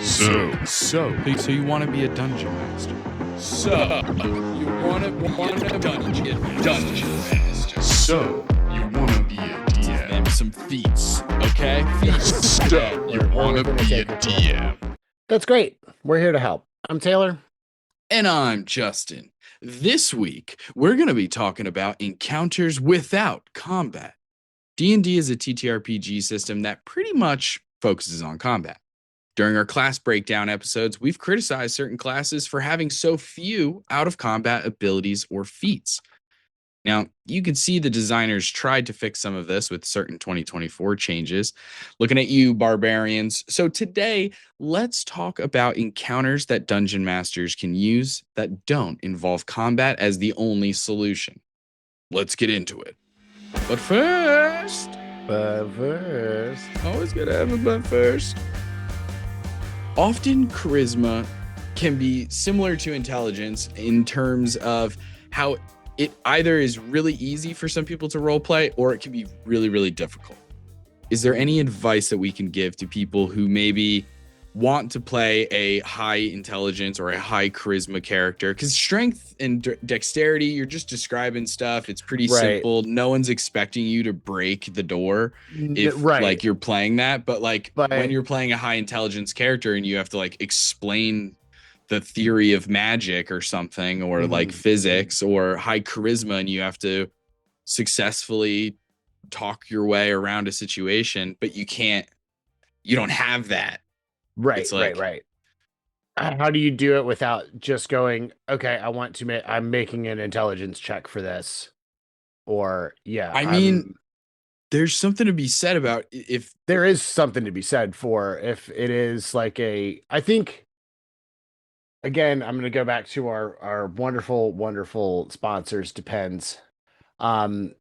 So you want to be a dungeon master? So you want to be a dungeon master? So you want to be a DM? Name some feats, okay? Feats. So you want to be a DM? That's great. We're here to help. I'm Taylor. And I'm Justin. This week, we're going to be talking about encounters without combat. D&D is a TTRPG system that pretty much focuses on combat. During our class breakdown episodes, we've criticized certain classes for having so few out-of-combat abilities or feats. Now, you can see the designers tried to fix some of this with certain 2024 changes. Looking at you, Barbarians. So today, let's talk about encounters that dungeon masters can use that don't involve combat as the only solution. Let's get into it. But first, always gotta have a but first. Often charisma can be similar to intelligence in terms of how it either is really easy for some people to role play or it can be really, really difficult. Is there any advice that we can give to people who maybe want to play a high intelligence or a high charisma character? Because strength and dexterity, you're just describing stuff. It's pretty simple. No one's expecting you to break the door if like you're playing that. But when you're playing a high intelligence character and you have to like explain the theory of magic or something, or like physics, or high charisma, and you have to successfully talk your way around a situation, but you don't have that. Right. How do you do it without just going, okay, I'm making an intelligence check for this? Or, there's something to be said about if there is something to be said for if it is like I think, again, I'm going to go back to our wonderful, wonderful sponsors, Depends. And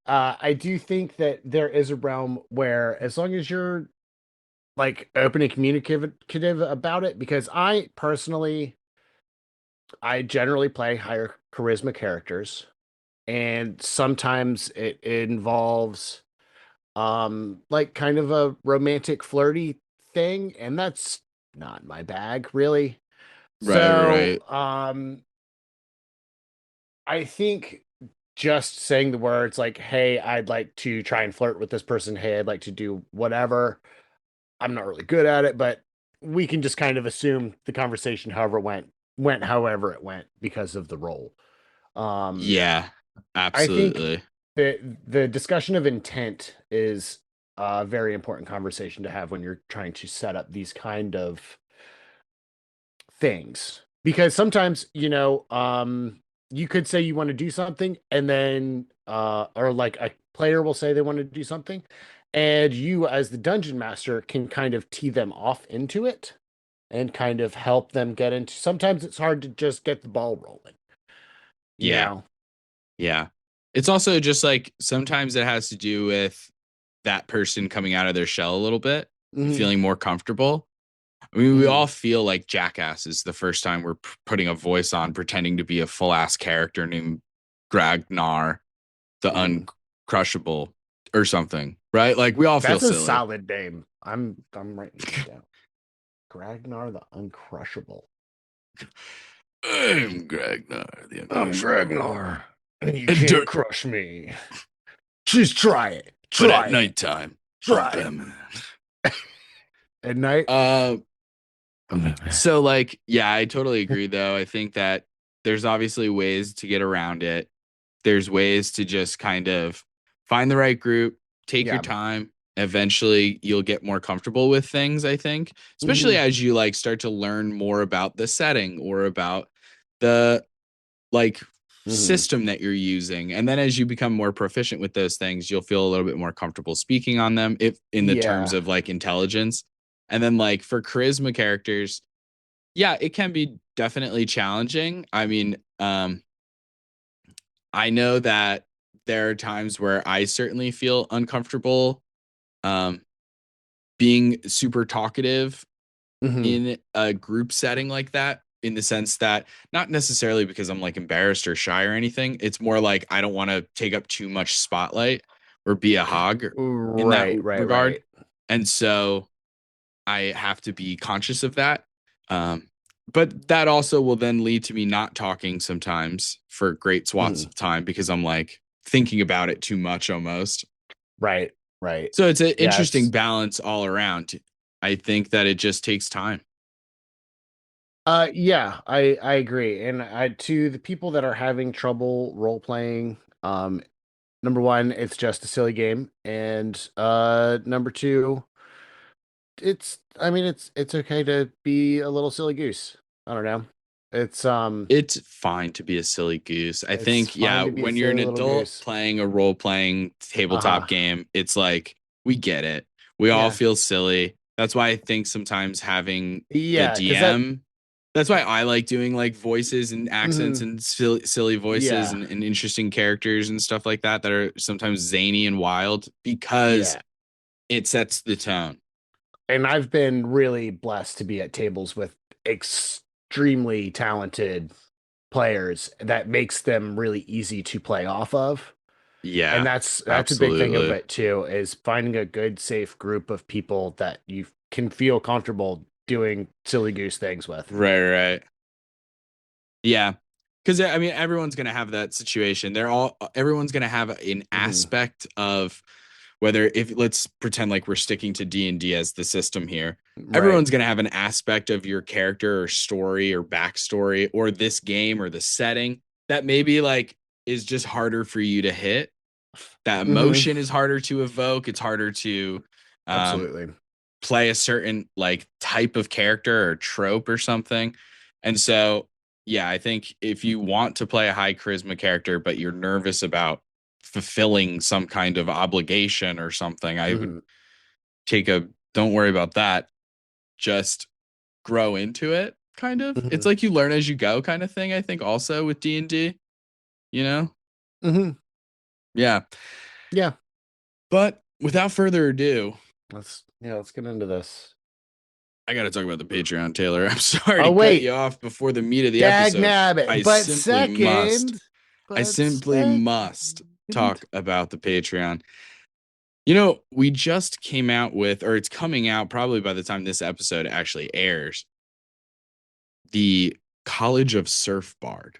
I do think that there is a realm where as long as you're like open and communicative about it, because I generally play higher charisma characters, and sometimes it involves like kind of a romantic flirty thing, and that's not my bag really. Right. I think just saying the words like, hey, I'd like to try and flirt with this person, hey, I'd like to do whatever, I'm not really good at it, but we can just kind of assume the conversation, however it went however it went because of the role. Yeah, absolutely. I think the discussion of intent is a very important conversation to have when you're trying to set up these kind of things, because sometimes, you could say you want to do something, and then or like a player will say they want to do something, and you as the dungeon master can kind of tee them off into it and kind of help them get into. Sometimes it's hard to just get the ball rolling. Yeah. It's also just like sometimes it has to do with that person coming out of their shell a little bit, feeling more comfortable. I mean, we all feel like jackasses the first time we're putting a voice on, pretending to be a full ass character named Gragnar, the Uncrushable or something, right? Like we all feel silly. That's a solid name. I'm writing it down. Gragnar the Uncrushable. I'm Gragnar the Uncrushable. I'm Gragnar. You can't crush me. Just try it. But at nighttime. Try it. At night? So like, yeah, I totally agree though. I think that there's obviously ways to get around it. There's ways to just kind of find the right group, take your time. Eventually you'll get more comfortable with things, I think, especially as you like start to learn more about the setting or about the like system that you're using. And then as you become more proficient with those things, you'll feel a little bit more comfortable speaking on them if in the terms of like intelligence. And then like for charisma characters, it can be definitely challenging. I mean, I know that there are times where I certainly feel uncomfortable being super talkative in a group setting like that, in the sense that not necessarily because I'm like embarrassed or shy or anything. It's more like I don't want to take up too much spotlight or be a hog in that regard. And so I have to be conscious of that. Um, but that also will then lead to me not talking sometimes for great swaths Mhm. of time because I'm like thinking about it too much almost. Right. Right. So it's an Yeah. interesting balance all around. I think that it just takes time. Yeah, I agree. And to the people that are having trouble role playing, number one, it's just a silly game. And number two, I mean it's okay to be a little silly goose. I don't know. It's It's fine to be a silly goose. I it's think, yeah, fine to be a when you're silly an little adult goose. playing a role playing tabletop Uh-huh. game, it's like we get it. We all Yeah. feel silly. That's why I think sometimes having the Yeah, because that DM, that's why I like doing like voices and accents mhm, and silly voices yeah. and interesting characters and stuff like that that are sometimes zany and wild because Yeah. it sets the tone. And I've been really blessed to be at tables with extremely talented players that makes them really easy to play off of. And Yeah, that's a big thing of absolutely. it too, is finding a good, safe group of people that you can feel comfortable doing silly goose things with. Right. Yeah. Because I mean, everyone's gonna have that situation. Everyone's gonna have an Hmm. aspect of whether if let's pretend like we're sticking to D&D as the system here. Right. Everyone's gonna have an aspect of your character or story or backstory or this game or the setting that maybe like is just harder for you to hit. That Hmm. emotion is harder to evoke. It's harder to um Absolutely. play a certain like type of character or trope or something. And so, yeah, I think if you want to play a high charisma character, but you're nervous about fulfilling some kind of obligation or something, I would Hmm. take a don't worry about that. Just grow into it, kind of. It's Hmm. like you learn as you go, kind of thing. I think also with D&D, you know? Hmm. Yeah. Yeah. But without further ado, Let's get into this. I got to talk about the Patreon, Taylor. I'm sorry to Oh cut you wait, off before the meat of the dag episode. nabbit. I simply must. I But simply must second. talk about the Patreon. You know, we just came out with, or it's coming out probably by the time this episode actually airs, the College of Surf Bard.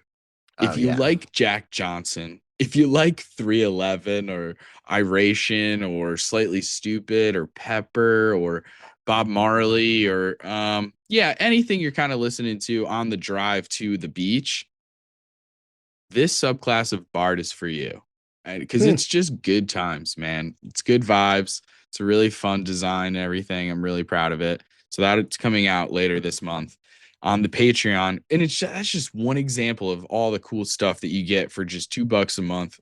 Oh If you yeah. like Jack Johnson, if you like 311 or Iration or Slightly Stupid or Pepper or Bob Marley or yeah, anything you're kind of listening to on the drive to the beach, this subclass of Bard is for you. Because Hmm. it's just good times, man. It's good vibes. It's a really fun design and everything. I'm really proud of it. So that's coming out later this month on the Patreon. And that's just one example of all the cool stuff that you get for just $2 a month.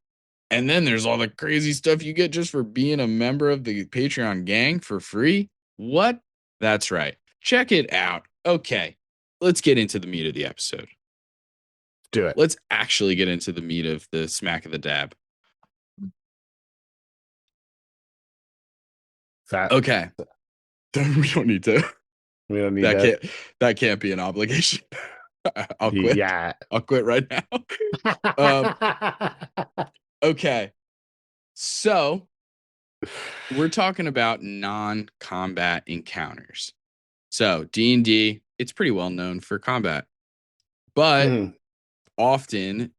And then there's all the crazy stuff you get just for being a member of the Patreon gang for free. What? That's right. Check it out. Okay, let's get into the meat of the episode. Do it. Let's actually get into the meat of the smack of the dab. That Okay. We don't need to. we don't need That that. can't that can't be an obligation. I'll quit. Yeah. I'll quit right now. Um, okay. So we're talking about non-combat encounters. So D&D, it's pretty well known for combat, but Mhm. often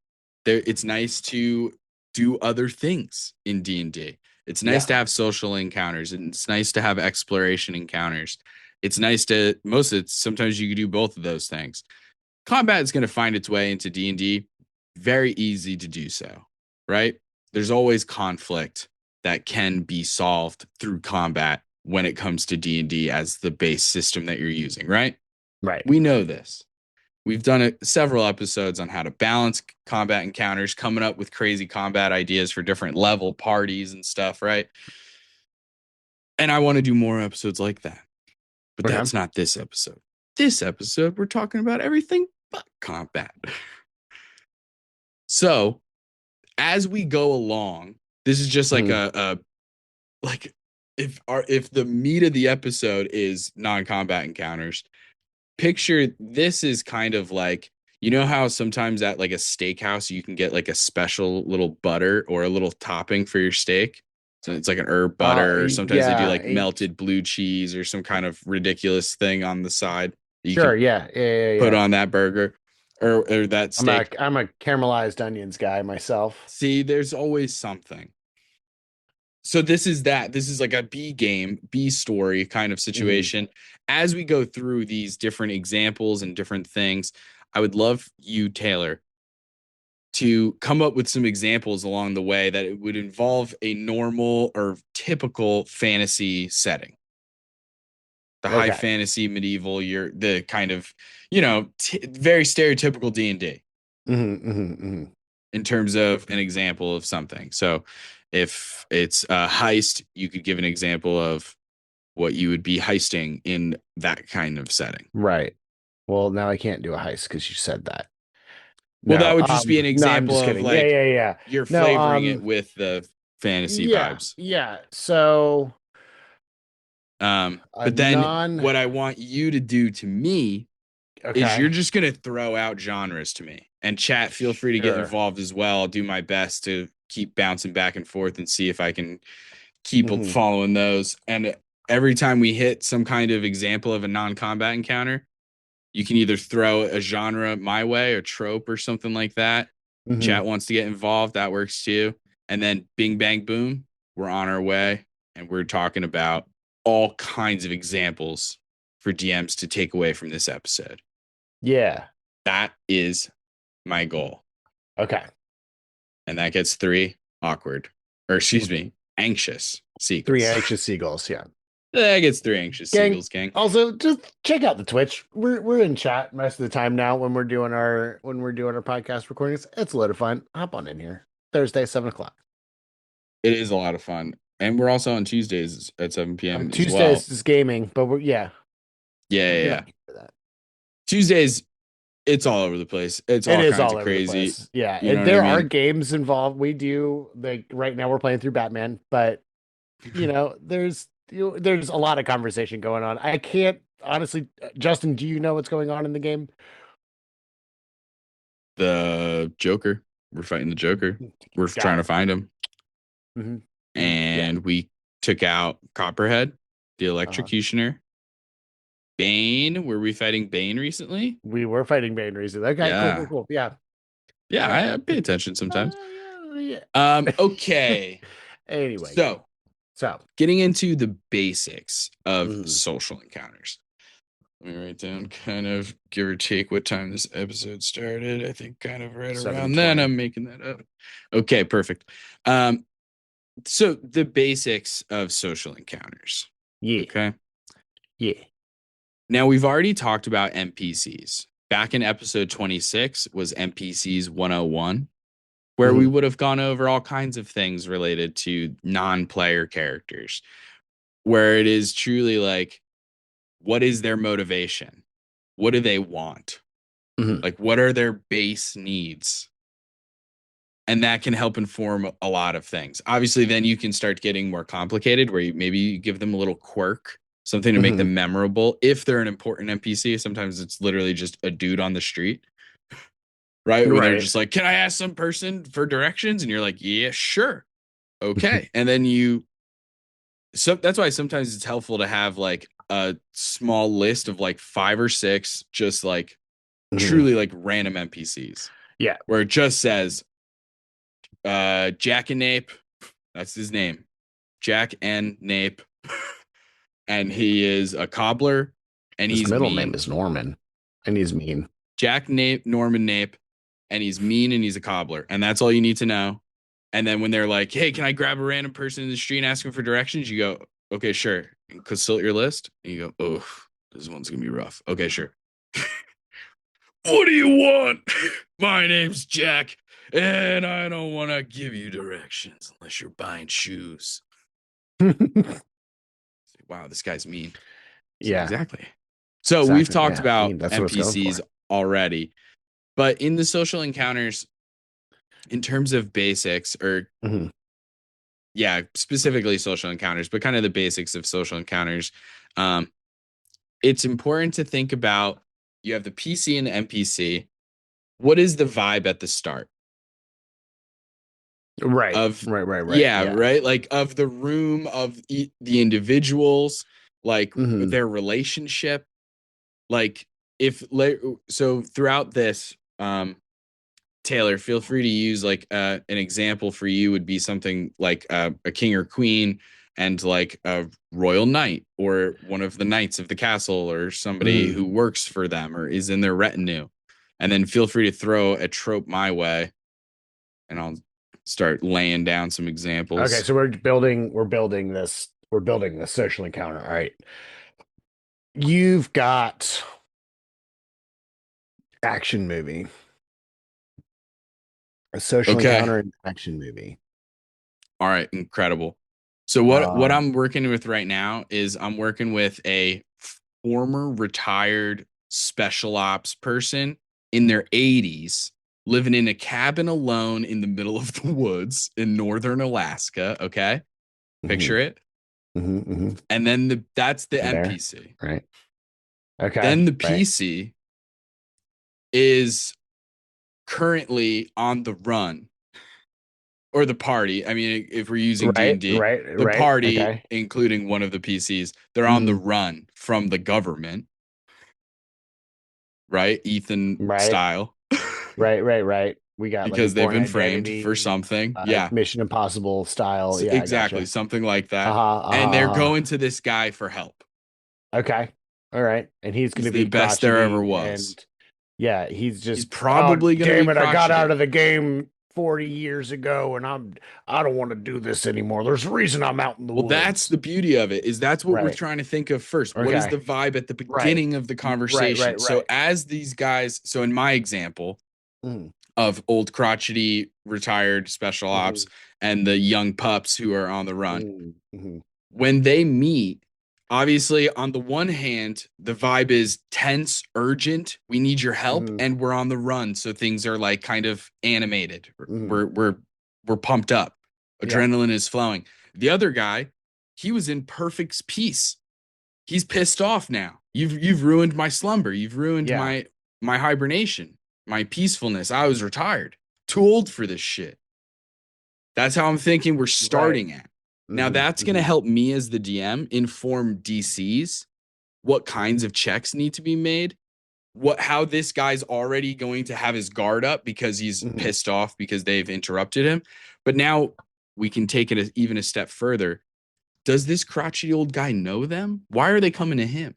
it's nice to do other things in D&D. It's nice Yeah. to have social encounters and it's nice to have exploration encounters. It's nice to most of it sometimes you can do both of those things. Combat is going to find its way into D&D very easy to do so, right? There's always conflict that can be solved through combat when it comes to D&D as the base system that you're using, right? Right. We know this. We've done several episodes on how to balance combat encounters, coming up with crazy combat ideas for different level parties and stuff, right? And I want to do more episodes like that. But Okay. that's not this episode. This episode, we're talking about everything but combat. So, as we go along, this is just like Mhm. a like if the meat of the episode is non-combat encounters, picture this is kind of like you know how sometimes at like a steakhouse you can get like a special little butter or a little topping for your steak. So it's like an herb butter, or sometimes they do Yeah. like melted blue cheese or some kind of ridiculous thing on the side that you Sure. can put Yeah. on that burger or that steak. I'm a caramelized onions guy myself. See, there's always something. So this is that. This is like a B game, B story kind of situation. As we go through these different examples and different things, I would love you, Taylor, to come up with some examples along the way that it would involve a normal or typical fantasy setting. The high Okay. fantasy medieval, you're the kind of, very stereotypical D&D in terms of an example of something. So if it's a heist, you could give an example of what you would be heisting in that kind of setting. Right. Well, now I can't do a heist because you said that. Well, that No, would just be an no, I'm example just of kidding. Yeah, like yeah, yeah. you're No, flavoring it with the fantasy yeah, vibes. yeah. So a But then non what I want you to do to me is you're okay. just going to throw out genres to me. And chat, feel free to get Sure. involved as well. I'll do my best to keep bouncing back and forth and see if I can keep Mhm. following those. And every time we hit some kind of example of a non-combat encounter, you can either throw a genre my way, a trope or something like that. Mhm. Chat wants to get involved, that works too. And then bing, bang, boom, we're on our way. And we're talking about all kinds of examples for DMs to take away from this episode. Yeah. That is my goal. Okay. And that gets 3 awkward, or excuse me, anxious seagulls. 3 anxious seagulls, yeah. That gets 3 anxious Gang. seagulls, gang. Also, just check out the Twitch. We're in chat most of the time now when we're doing our podcast recordings. It's a lot of fun. Hop on in here. Thursday, 7 o'clock. It is a lot of fun. And we're also on Tuesdays at 7 p.m. as well. Tuesdays is gaming, but Yeah. For that. Tuesdays, it's all over the place. It's It all is kinds all of over the crazy. place. Yeah, You know and what I there are mean? games involved. We do like right now we're playing through Batman, but there's there's a lot of conversation going on. I can't honestly, Justin, do you know what's going on in the game? The Joker. We're fighting the Joker. We're Got trying to it. find him. Mm-hmm. And we took out Copperhead, the Electrocutioner. Bane. Were we fighting Bane recently? We were fighting Bane recently. Okay, Yeah. cool. Yeah. Yeah, I pay attention sometimes. Yeah. Okay. Anyway, So so getting into the basics of Mhm. social encounters. Let me write down kind of give or take what time this episode started. I think kind of right around then. 7:20. I'm making that up. Okay, perfect. So the basics of social encounters. Yeah. Okay. Yeah. Now we've already talked about NPCs. Back in episode 26 was NPCs 101, where we would have gone over all kinds of things related to non-player characters, where it is truly like, what is their motivation? What do they want? Like, what are their base needs? And that can help inform a lot of things. Obviously, then you can start getting more complicated where you give them a little quirk, something to make them memorable. If they're an important NPC, sometimes it's literally just a dude on the street, right? Where they're just like, can I ask some person for directions? And you're like, yeah, sure. Okay. And then so that's why sometimes it's helpful to have like a small list of like 5 or 6, just like truly like random NPCs. Yeah. Where it just says, Jack and Nape, that's his name. Jack and Nape. And he is a cobbler and His he's middle mean. name is Norman, and he's mean. Jack Nape, Norman Nape, and he's mean and he's a cobbler. And that's all you need to know. And then when they're like, hey, can I grab a random person in the street and ask him for directions? You go, okay, sure. Consult your list. And you go, oh, this one's going to be rough. Okay, sure. What do you want? My name's Jack, and I don't want to give you directions unless you're buying shoes. Wow, this guy's mean. Yeah. Exactly. So we've talked about that's what it's going NPCs for. already. But in the social encounters, in terms of basics, or specifically social encounters, but kind of the basics of social encounters, it's important to think about, you have the PC and the NPC. What is the vibe at the start? Right. of Right. yeah, Yeah. right, like of the room of the individuals, like Hmm. their relationship, like if so throughout this, Taylor, feel free to use like an example for you would be something like a king or queen and like a royal knight or one of the knights of the castle or somebody Hmm. who works for them or is in their retinue. And then feel free to throw a trope my way and I'll start laying down some Okay, examples. so we're building this social encounter. All right. You've got action movie, a social Okay. encounter and action movie. All right, incredible. So what Um, I'm working with right now is I'm working with a former retired special ops person in their 80s living in a cabin alone in the middle of the woods in northern Alaska, okay? mhm, Picture it. mhm. And then that's the You there? NPC. Right. Okay. Then the Right. PC is currently on the run or the party. I mean, if we're using Right. D&D, Right. the Right. party, Okay. including one of the PCs, they're on the Mm, run from the government, right? Ethan right. style, Right. We got like a because they've Born been framed for Identity, something. Yeah, Mission Impossible style. Yeah, I exactly. gotcha. Something like that. Uh-huh. And they're Uh-huh. going to this guy for help. Okay. All right. And he's going He's to the be best there ever crotchety was. and yeah, he's He's just, oh, probably going to be damn it, I got out crotchety. of the game 40 years ago and I don't want to do this anymore. There's a reason I'm out in the Well, that's woods. the beauty of it, is that's what we're Right. trying to think of first. What is Okay. the vibe at the Right. beginning of the Right, conversation? right, So right. as these guys, so in my example Mm, of old crotchety retired special ops mhm, and the young pups who are on the run, mhm, when they meet, obviously on the one hand, the vibe is tense, urgent, we need your help, mhm, and we're on the run. So things are like kind of animated. mhm. We're pumped up. Yeah. Adrenaline is flowing. The other guy, he was in perfect peace. He's pissed off now. You've ruined my slumber. You've ruined Yeah. my hibernation, my peacefulness. I was retired. Too old for this shit. That's how I'm thinking we're Right. starting at. Now Hmm. that's going to Hmm. help me as the DM inform DCs what kinds of checks need to be made, what how this guy's already going to have his guard up because he's Hmm. pissed off because they've interrupted him. But now we can take it even a step further. Does this crotchety old guy know them? Why are they coming to him?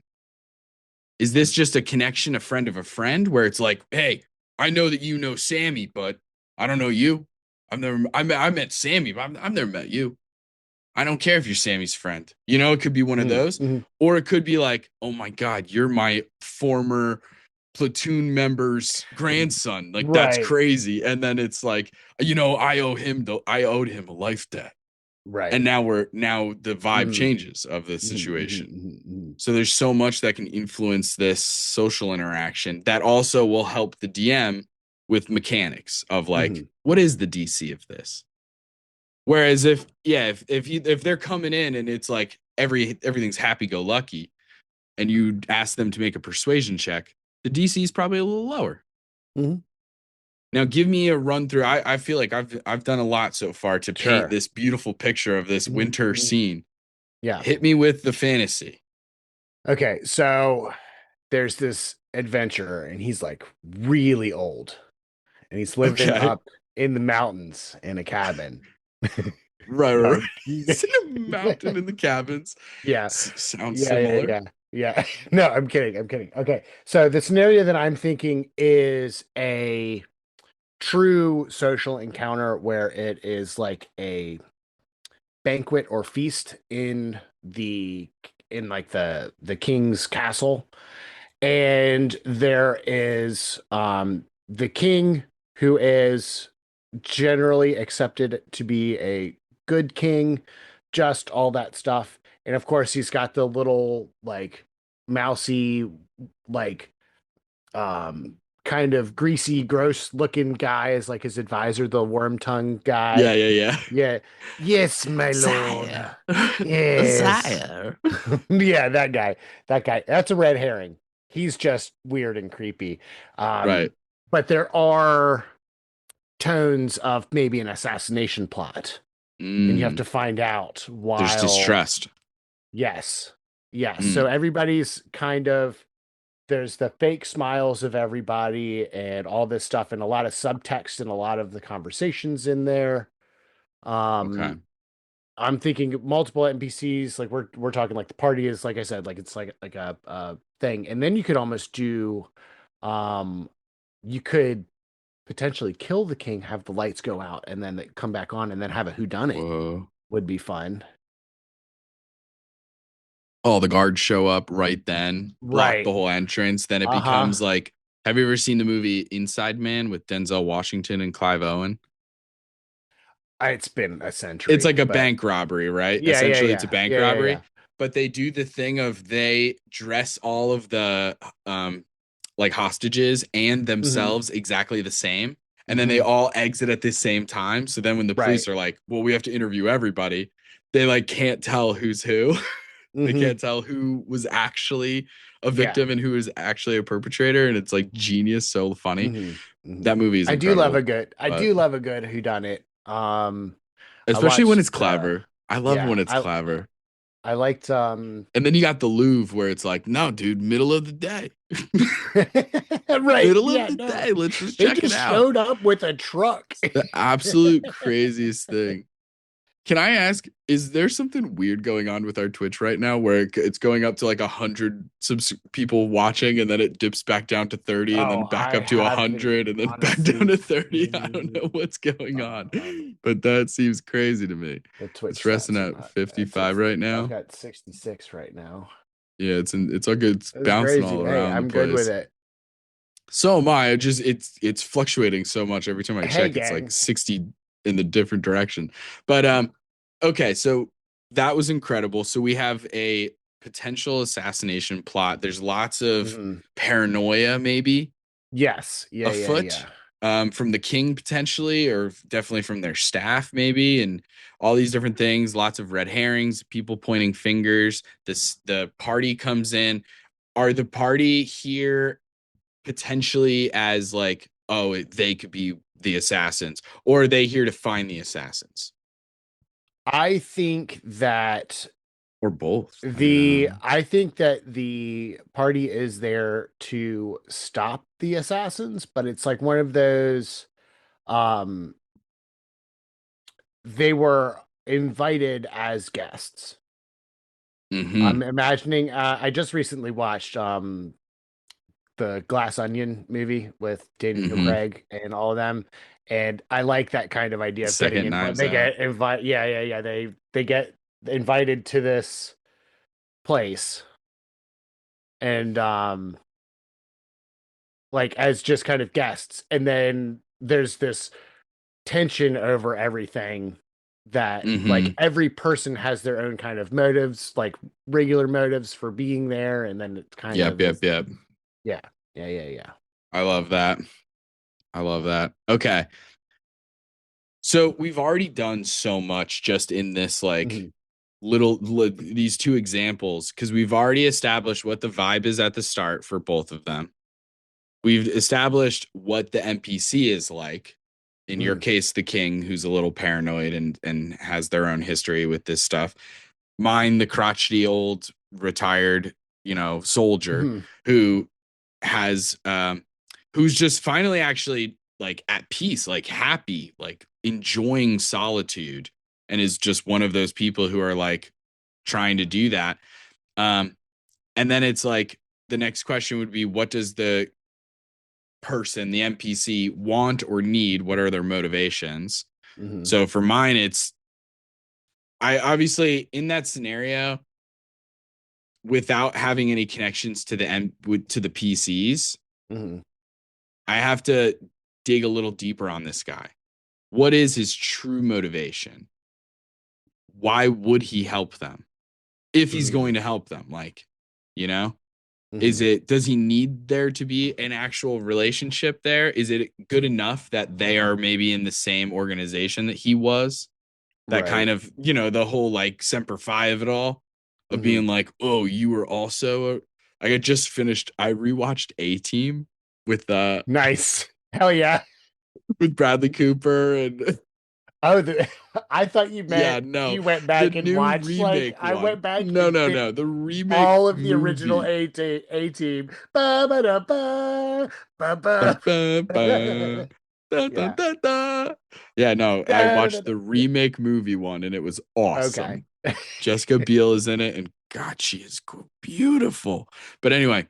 Is this just a connection, a friend of a friend, where it's like, hey, I know that you know Sammy, but I don't know you. I met Sammy, but I've never met you. I don't care if you're Sammy's friend. You know, it could be one of Hmm. those, Hmm. or it could be like, oh my God, you're my former platoon member's grandson. Like that's Right. crazy. And then it's like, I owed him a life debt. Right. And now the vibe Mm. changes of the Mhm, mhm, situation. mhm, mhm. So there's so much that can influence this social interaction that also will help the DM with mechanics of like, Mhm. what is the DC of this? Whereas if they're coming in and it's like everything's happy go lucky and you ask them to make a persuasion check, the DC is probably a little lower. Mhm. Now give me a run through. I feel like I've done a lot so far to paint Sure. this beautiful picture of this Mhm, winter mhm. scene. Yeah. Hit me with the fantasy. Okay. So there's this adventurer, and he's like really old, and he's living Okay. up in the mountains in a cabin. Right. No. It's in a mountain in the cabins. Yeah. Sounds Yeah. Yeah. similar. Yeah. Yeah. No, I'm kidding. I'm kidding. Okay. So the scenario that I'm thinking is a true social encounter where it is like a banquet or feast in like the king's castle, and there is the king, who is generally accepted to be a good king, just all that stuff. And of course he's got the little like mousy, like um kind of greasy, gross looking guy as like his advisor, the worm tongue guy. Yeah. Yeah. Yes, my lord. Sire. Yes. Sire. Yeah, that guy. That guy. That's a red herring. He's just weird and creepy. Um, Right. but there are tones of maybe an assassination plot, and you have Mm, to find out there's while distrust. yes, yes. So Mm, everybody's kind of there's the fake smiles of everybody and all this stuff, and a lot of subtext and a lot of the conversations in there. okay. Um, I'm thinking multiple NPCs. Like we're talking like the party is like I said, like it's like a thing, and then you could almost do, um, you could potentially kill the king, have the lights go out, and then they come back on, and then have a whodunit Whoa. would be fun. Oh, the guards show up right then, block the Right. whole entrance. Then it Uh-huh. becomes like, have you ever seen the movie Inside Man with Denzel Washington and Clive Owen? It's been a It's century, like a but bank robbery, right? yeah, yeah, Essentially, it's a yeah, bank yeah, yeah, robbery, yeah. but they do the thing of they dress all of the like hostages and Hmm. themselves exactly the same, and then they Hmm. all exit at the same time. So then when the Right. police are like, "Well, we have to interview everybody," they like can't tell who's who. They Hmm. can't tell who was actually a Yeah. victim and who was actually a perpetrator, and it's like genius, so funny. Hmm. Hmm. That movie is I do love a incredible, good. I but do love a good whodunit. I especially when watched. it's clever. I love Yeah. when it's clever. I liked. And then you got the Louvre where it's like, no, dude, middle of the day. Right. Middle of Yeah. the No. day. Let's just They check it just out. showed up with a truck. The absolute craziest thing. Can I ask, is there something weird going on with our Twitch right now where it's going up to like 100 people watching and then it dips back down to 30 and then Oh, back I up to haven't 100 and then back down honestly to 30? I don't seen know what's going on, um, but that seems crazy to me. the Twitch It's resting stats are at not. 55 right I've now. got 66 right now. Yeah, it's all good. It's It's bouncing crazy. all Hey, around the I'm good with place. it. So am I. It's fluctuating so much every time I Hey, check. It's like gang. 60 in the different direction. But okay, so that was incredible. So we have a potential assassination plot. There's lots of Mhm. paranoia maybe Yes. Yeah, yeah, afoot yeah. from the king potentially, or definitely from their staff maybe, and all these different things. Lots of red herrings, people pointing fingers. The party comes in. Are the party here potentially as like, oh, they could be the assassins, or are they here to find the assassins, I think that or both? I mean, I don't know. I think that the party is there to stop the assassins, but it's like one of those um they were invited as guests. I'm Mm-hmm. imagining I just recently watched the Glass Onion movie with Daniel Mm-hmm. Craig and all of them. And I like that kind of idea of getting Second in. Knives They Out. get invite. Yeah, yeah, yeah. They get invited to this place, and like as just kind of guests, and then there's this tension over everything that like Mm-hmm. every person has their own kind of motives, like regular motives for being there, and then it kind Yep, of yep, is yep. yeah, yeah, yeah, yeah. I love that. I love that. Okay. So we've already done so much just in this like Mhm. these two examples because we've already established what the vibe is at the start for both of them. We've established what the NPC is like. In your Mhm. case, the king, who's a little paranoid and has their own history with this stuff. Mine, the crotchety old retired, soldier Mhm. who has who's just finally actually like at peace, like happy, like enjoying solitude, and is just one of those people who are like trying to do that. Um, and then it's like the next question would be, what does the person, the NPC, want or need? What are their motivations? Mhm. So for mine, it's I obviously in that scenario, without having any connections to the PCs, Mhm. I have to dig a little deeper on this guy. What is his true motivation? Why would he help them if he's Mhm. going to help them? Like, you know, Mhm. does he need there to be an actual relationship there? Is it good enough that they are maybe in the same organization that he was? That kind Right. of, the whole like Semper Fi of it all, of Mhm. being like, oh, you were also like I just finished, I rewatched A Team with Nice. Hell yeah. with Bradley Cooper and Oh, I thought you yeah, meant no, you went the back and new watched like remake I one. went back No, and no, fit no, the remake all of the original movie. A team. Ba ba da ba ba Bum, ba. bum, bum. Da, da, Yeah. da, da. Yeah, no, I Da, da, watched da. the Yeah. remake movie one and it was Okay. awesome. Jessica Biel is in it, and God, she is beautiful. But anyway,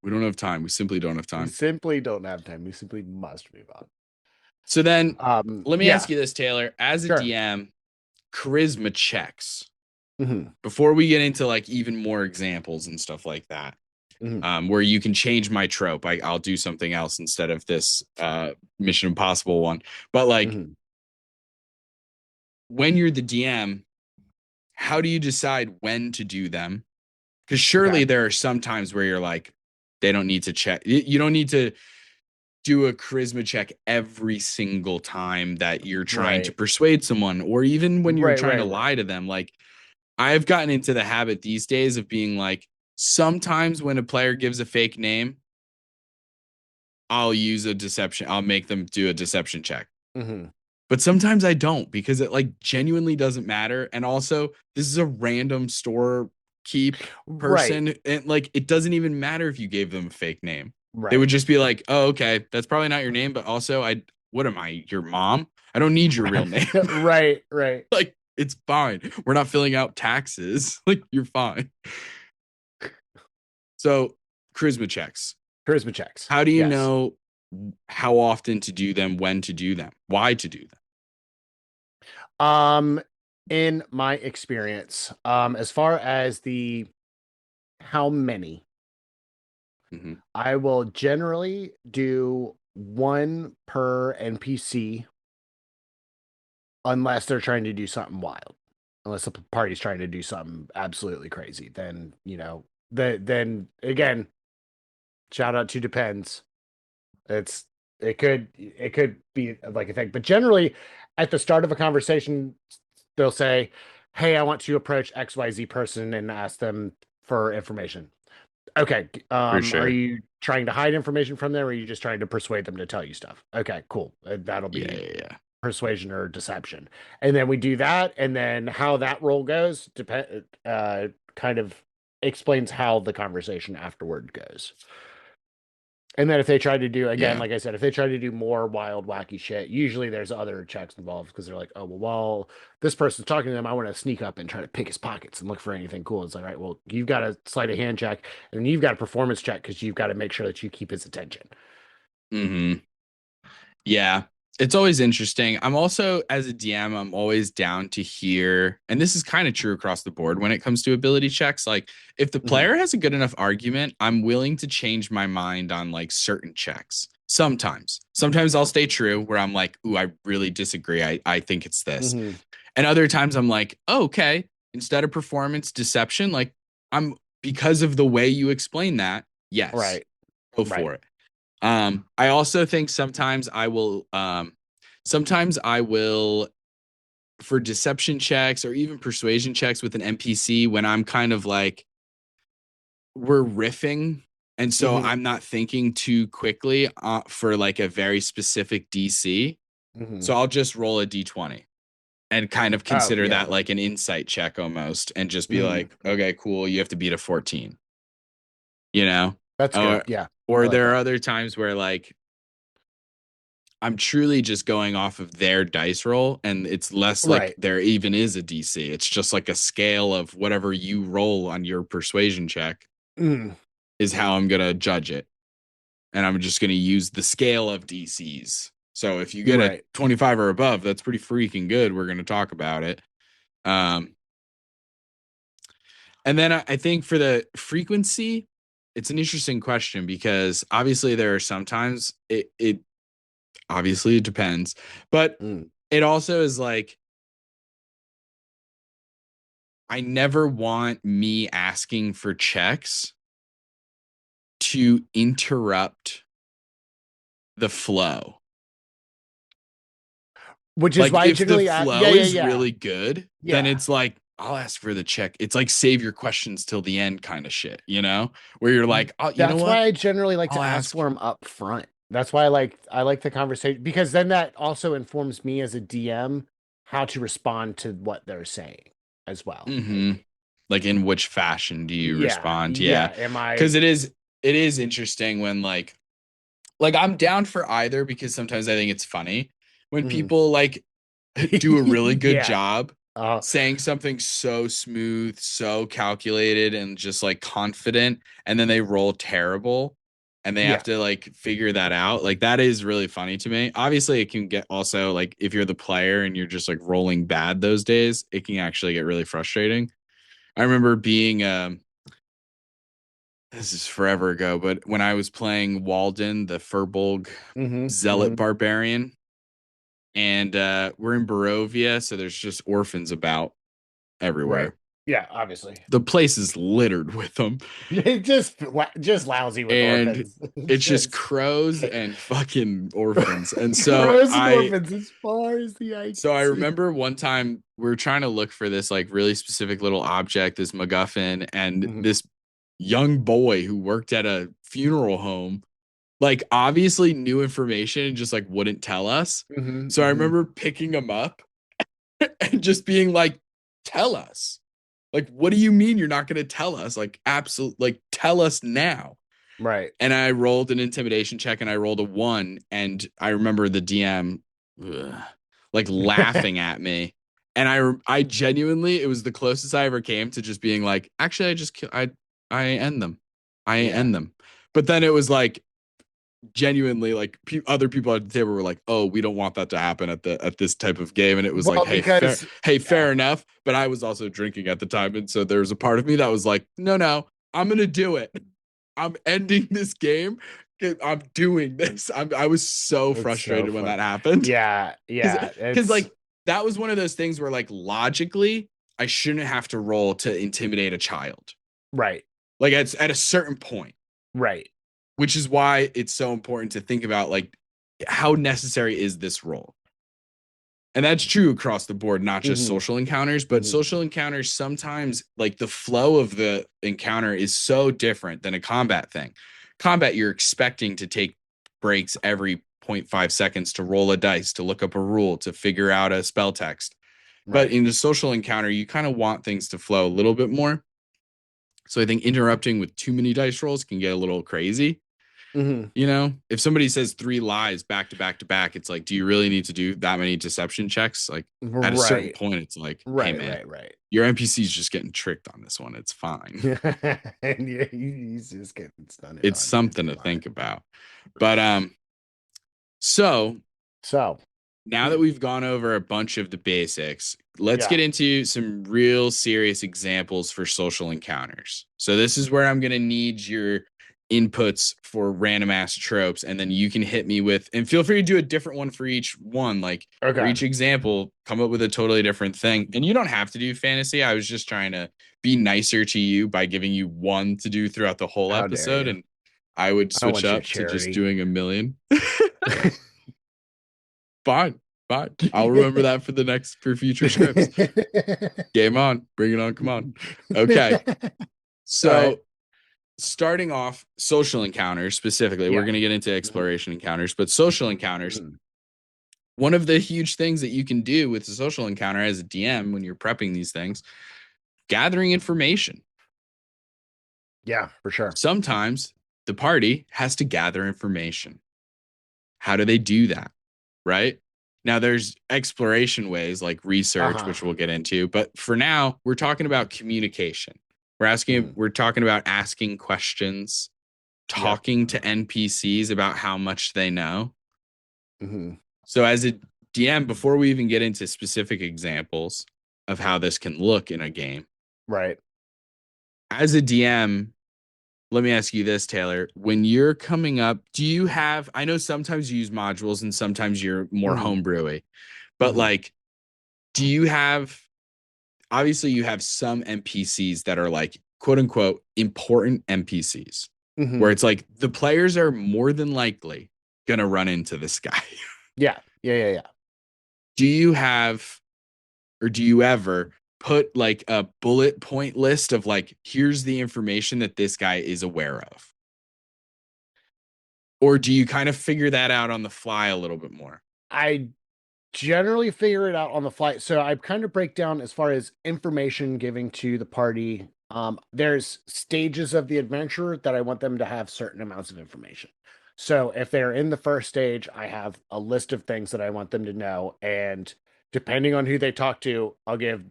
we don't have time. We simply don't have We time. simply don't have time. We simply must move on. So then let me ask Yeah, you this, Taylor. As a sure. DM, charisma checks. Hmm. Before we get into like even more examples and stuff like that, Hmm. where you can change my trope. I'll do something else instead of this Mission Impossible one. But like Hmm. when you're the DM, how do you decide when to do them? Because surely Okay. there are some times where you're like, they don't need to check. You don't need to do a charisma check every single time that you're trying to Right. persuade someone, or even when you're Right. trying Right. to Right. lie to them. Like, I've gotten into the habit these days of being like, sometimes when a player gives a fake name, I'll use a deception. I'll make them do a deception check. Hmm. But sometimes I don't because it like genuinely doesn't matter. And also, this is a random store keep Right. person. And like, it doesn't even matter if you gave them a fake name. They would Right. just be like, oh, okay, that's probably not your name. But also, what am I, your mom? I don't need your real name. Right. Right. Like, it's fine. We're not filling out taxes. Like, you're fine. So, charisma checks. Charisma checks. How do you Yes. know how often to do them, when to do them, why to do them? Um, in my experience, as far as the how many, Mm-hmm. I will generally do one per NPC unless they're trying to do something wild. Unless the party's trying to do something absolutely crazy, then then again, shout out to depends. It's it could be like a thing, but generally, at the start of a conversation, they'll say, "Hey, I want to approach XYZ person and ask them for information." Okay, For are sure. you trying to hide information from them, or are you just trying to persuade them to tell you stuff? Okay, cool. That'll Yeah, be yeah, yeah. persuasion or deception, and then we do that, and then how that role goes kind of explains how the conversation afterward goes. And then if they try to do again, Yeah. like I said, if they try to do more wild, wacky shit, usually there's other checks involved because they're like, oh well, while this person's talking to them, I want to sneak up and try to pick his pockets and look for anything cool. It's like, all right, well, you've got a sleight of hand check, and you've got a performance check because you've got to make sure that you keep his attention. Mm-hmm. Yeah. It's always interesting. I'm also, as a DM, I'm always down to hear, and this is kind of true across the board when it comes to ability checks. Like, if the Hmm. player has a good enough argument, I'm willing to change my mind on like certain checks. Sometimes I'll stay true where I'm like, ooh, I really disagree. I think it's this. Hmm. And other times I'm like, oh, okay, instead of performance deception, like I'm because of the way you explain that, yes, Right. go Right. for it. I also think sometimes I will for deception checks or even persuasion checks with an NPC when I'm kind of like we're riffing and so Hmm. I'm not thinking too quickly for like a very specific DC. Hmm. So I'll just roll a D20 and kind of Oh consider yeah. that like an insight check almost and just be Hmm. like, okay, cool, you have to beat a 14, you know? That's good. Or Yeah, I or like there are that. other times where like I'm truly just going off of their dice roll, and it's less like Right. there even is a DC. It's just like a scale of whatever you roll on your persuasion check Mm. is how I'm gonna judge it, and I'm just gonna use the scale of DCs. So if you get a Right. 25 or above, that's pretty freaking good. We're gonna talk about it. Um, and then I think for the frequency, it's an interesting question because obviously there are sometimes it obviously it depends, but Mm. it also is like I never want me asking for checks to interrupt the flow. Which is Like why if the generally, yeah, flow yeah, is yeah, really good, then yeah. it's like I'll ask for the check. It's like save your questions till the end kind of shit, you know? Where you're like, "Oh, you know That's why what? I generally like I'll to ask ask." for them up front. That's why I like the conversation, because then that also informs me as a DM how to respond to what they're saying as well. Like in which fashion do you respond? Yeah. Am I? Because it is interesting when like I'm down for either, because sometimes I think it's funny when Mhm. people like do a really good Yeah. job Uh, saying something so smooth, so calculated, and just like confident, and then they roll terrible and they have yeah. to like figure that out. Like that is really funny to me. Obviously, it can get also like if you're the player and you're just like rolling bad those days, it can actually get really frustrating. I remember being this is forever ago, but when I was playing Walden, the Furbolg Zealot Hmm. Barbarian, and we're in Barovia, so there's just orphans about Right. everywhere. Yeah. Obviously. The place is littered with them, Just lousy with and orphans. it's just Just crows and fucking orphans. And crows and orphans as far as the eye so can I see. remember one time we were trying to look for this like really specific little object, this MacGuffin, and Mhm. this young boy who worked at a funeral home like obviously knew information and just like wouldn't tell us. Mhm. So I Mhm. remember picking him up and just being like, tell us. Like, what do you mean you're not going to tell us? Like, absolutely, like, tell us now. Right. And I rolled an intimidation check and I rolled a 1. And I remember the DM ugh, like laughing at me. And I genuinely, it was the closest I ever came to just being like, actually, I end them. I Yeah. end them. But then it was like, genuinely like other people at the table were like, "Oh, we don't want that to happen at this type of game," and it was like, Well, because hey, yeah. fair enough." But I was also drinking at the time, and so there was a part of me that was like, "No, I'm gonna do it. I'm ending this game. I'm doing this." I was so It's so frustrated when fun. that happened Yeah. because Yeah. like that was one of those things where like logically I shouldn't have to roll to intimidate a child. Right. Like at a certain point, Right. which is why it's so important to think about like how necessary is this role. And that's true across the board, not just Hmm. social encounters, but Hmm. social encounters sometimes like the flow of the encounter is so different than a combat thing. Combat, you're expecting to take breaks every 0.5 seconds to roll a dice, to look up a rule, to figure out a spell text. But Right. in a social encounter, you kind of want things to flow a little bit more. So I think interrupting with too many dice rolls can get a little crazy. Hmm. You know, if somebody says 3 lies back to back to back, it's like, do you really need to do that many deception checks? Like at a certain Right. point, it's like, hey Right. man, Right. your NPC's just getting tricked on this one. It's fine. And yeah, he's just getting stunned It's on something every to line. think about. But so So now that we've gone over a bunch of the basics, let's yeah. get into some real serious examples for social encounters. So this is where I'm going to need your inputs for random ass tropes, and then you can hit me with, and feel free to do a different one for each one. Like for Okay. each example, come up with a totally different thing. And you don't have to do fantasy. I was just trying to be nicer to you by giving you one to do throughout the whole How dare episode, you? and I would I switch want your up to just charity. doing a million. Fine, fine. I'll remember that for future scripts. Game on. Bring it on. Come on. Okay. All right. So starting off social encounters specifically, we're Yeah. going to get into Mhm. exploration encounters, but social encounters, Mhm. one of the huge things that you can do with a social encounter as a DM when you're prepping these things, gathering information. Yeah, for sure. Sometimes the party has to gather information. How do they do that? Right? Now, there's exploration ways like research, Uh-huh. which we'll get into. But for now, we're talking about communication. Mhm. We're talking about asking questions, Yep. talking to NPCs about how much they know. Hmm. So, as a DM, before we even get into specific examples of how this can look in a game, Right. as a DM, let me ask you this, Taylor. When you're coming up, do you have, I know sometimes you use modules and sometimes you're more Hmm. homebrewy, but Hmm. like, do you have, obviously, you have some NPCs that are like, quote unquote, important NPCs, where Hmm. it's like the players are more than likely going to run into this guy. Yeah. Yeah. Yeah. Yeah. Do you have, or do you ever put like a bullet point list of like, here's the information that this guy is aware of? Or do you kind of figure that out on the fly a little bit more? I generally figure it out on the flight. So I kind of break down as far as information giving to the party. There's stages of the adventure that I want them to have certain amounts of information. So if they're in the first stage, I have a list of things that I want them to know. And depending on who they talk to, I'll give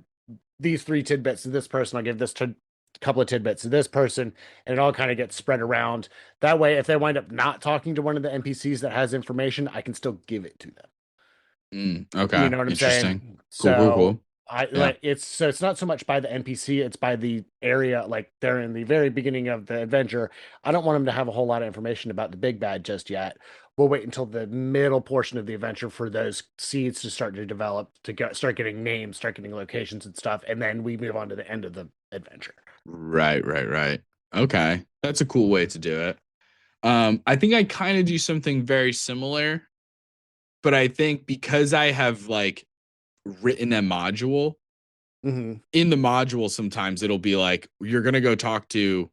these 3 tidbits to this person. I'll give this couple of tidbits to this person, and it all kind of gets spread around. That way, if they wind up not talking to one of the NPCs that has information, I can still give it to them. You Okay. know what I'm Interesting. saying? Cool, cool, So cool. I Yeah. like it's not so much by the NPC, it's by the area. Like they're in the very beginning of the adventure. I don't want them to have a whole lot of information about the big bad just yet. We'll wait until the middle portion of the adventure for those seeds to start to develop, start getting names, start getting locations and stuff, and then we move on to the end of the adventure. Right, right, right. Okay. That's a cool way to do it. I think I kind of do something very similar, but I think because I have like written a module, Mm-hmm. in the module, sometimes it'll be like, you're going to go talk to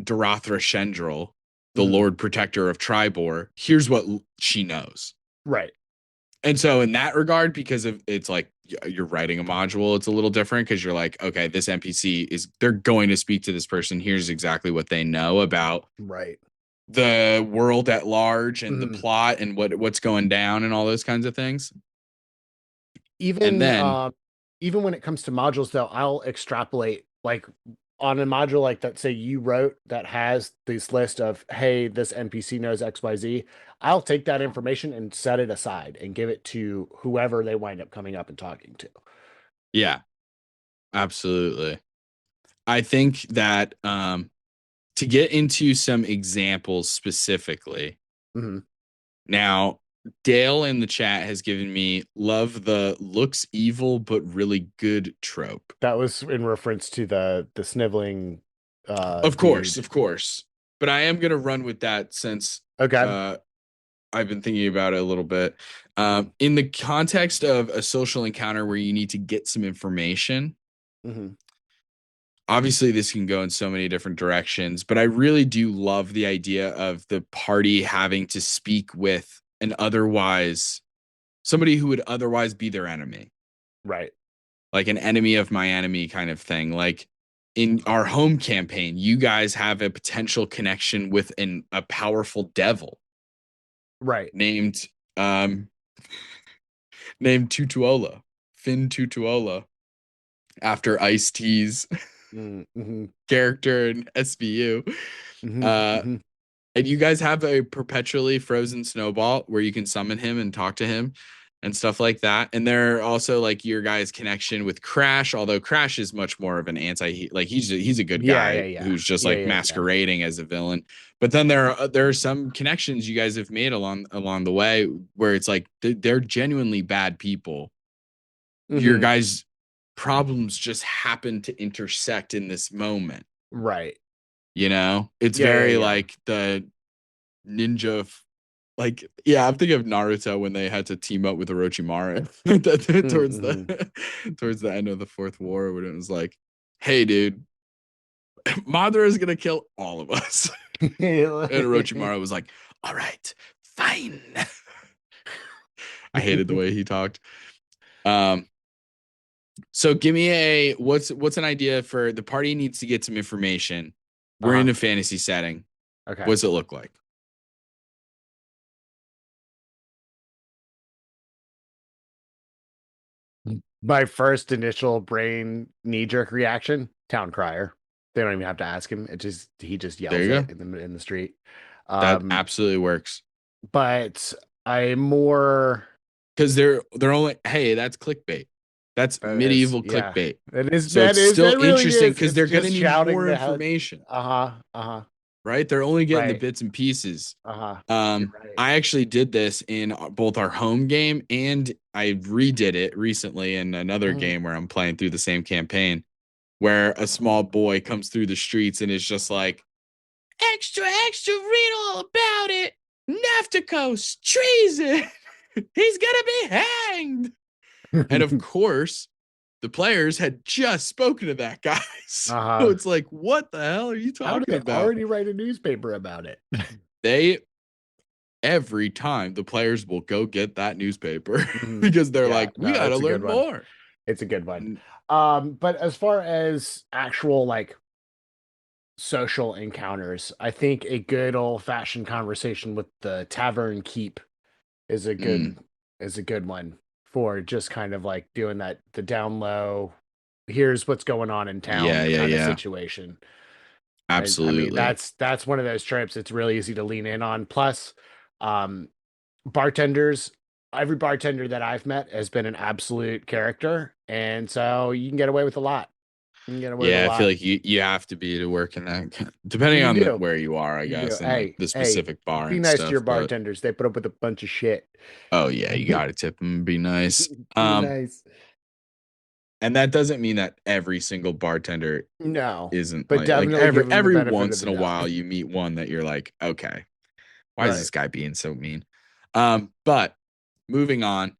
Darathra Shendril, the Mm-hmm. Lord Protector of Tribor. Here's what she knows. Right. And so, in that regard, because of it's like you're writing a module, it's a little different because you're like, okay, this NPC is they're going to speak to this person. Here's exactly what they know about Right. the world at large and the Mm-hmm. plot and what's going down and all those kinds of things. And Even then, even when it comes to modules though, I'll extrapolate like on a module like that, say you wrote that has this list of, hey, this NPC knows XYZ. I'll take that information and set it aside and give it to whoever they wind up coming up and talking to. yeah, absolutely. I think that to get into some examples specifically, Mm-hmm. now Dale in the chat has given me love the looks evil but really good trope. That was in reference to the sniveling Of course, dude. of course. But I am gonna run with that since Okay. uh I've been thinking about it a little bit. In the context of a social encounter where you need to get some information, Mm-hmm. obviously this can go in so many different directions, but I really do love the idea of the party having to speak with an otherwise somebody who would otherwise be their enemy, Right. like an enemy of my enemy kind of thing. Like in our home campaign, you guys have a potential connection with a powerful devil Right. named um named Tutuola, Finn Tutuola, after Ice-T's Mm-hmm. character in SVU. Mm-hmm. Uh Mm-hmm. and you guys have a perpetually frozen snowball where you can summon him and talk to him and stuff like that. And there are also like your guys' connection with Crash, although Crash is much more of an like he's a good Yeah, guy yeah, yeah. who's just Yeah, like yeah, yeah. masquerading as a villain. But then there are some connections you guys have made along the way where it's like they're genuinely bad people. Your Mm-hmm. guys' problems just happen to intersect in this moment. Right. You know, it's Yeah, yeah, very yeah. like the ninja like yeah, I'm thinking of Naruto when they had to team up with Orochimaru towards Mm-hmm. the towards the end of the fourth war when it was like, hey dude, Madara is gonna kill all of us. And Orochimaru was like, all right, fine. I hated the way he talked. Um so give me what's an idea for the party needs to get some information. We're Uh-huh. in a fantasy setting. Okay. What's it look like? My first initial brain knee-jerk reaction, town crier. They don't even have to ask him. He just There yells you it go. in the street. That Um, absolutely works. but I more Because they're only hey, that's clickbait. That's that is, medieval yeah. clickbait. That is So it's still that really interesting is. because It's they're gonna just need shouting more the hell. information, Uh-huh. Uh-huh. right? They're only getting the Right. bits and pieces. Uh-huh. You're right. I actually did this in both our home game and I redid it recently in another Mhm. game where I'm playing through the same campaign, where a small boy comes through the streets and is just like, extra, extra, read all about it. Neftikos, treason. He's gonna be hanged. And of course, the players had just spoken to that guy. So Uh-huh. it's like, what the hell are you How did talking they about? already write a newspaper about it? They every time the players will go get that newspaper Mhm. because they're Yeah, like, we no, got to it's a good learn one. more. It's a good one. N- But as far as actual like social encounters, I think a good old fashioned conversation with the tavern keep is a mm, good one for just kind of like doing that the down low. Here's what's going on in yeah, town yeah, kind of yeah. situation. I mean Absolutely. that's one of those trips it's really easy to lean in on. Plus, um, bartenders, every bartender that I've met has been an absolute character, and so you can get away with a lot. You can get away with a Yeah, I feel lot. like you have to be to work in that, depending You on do. where you are, I You do. guess, and like Hey, the hey, specific bar be and nice to your stuff. But bartenders. They put up with a bunch of shit. oh yeah, you got to tip them and be nice. Be nice. And that doesn't mean that every single bartender No, isn't but like definitely give them the every benefit of once the in a doubt. while you meet one that you're like, okay, why is Right. this guy being so mean? But moving on,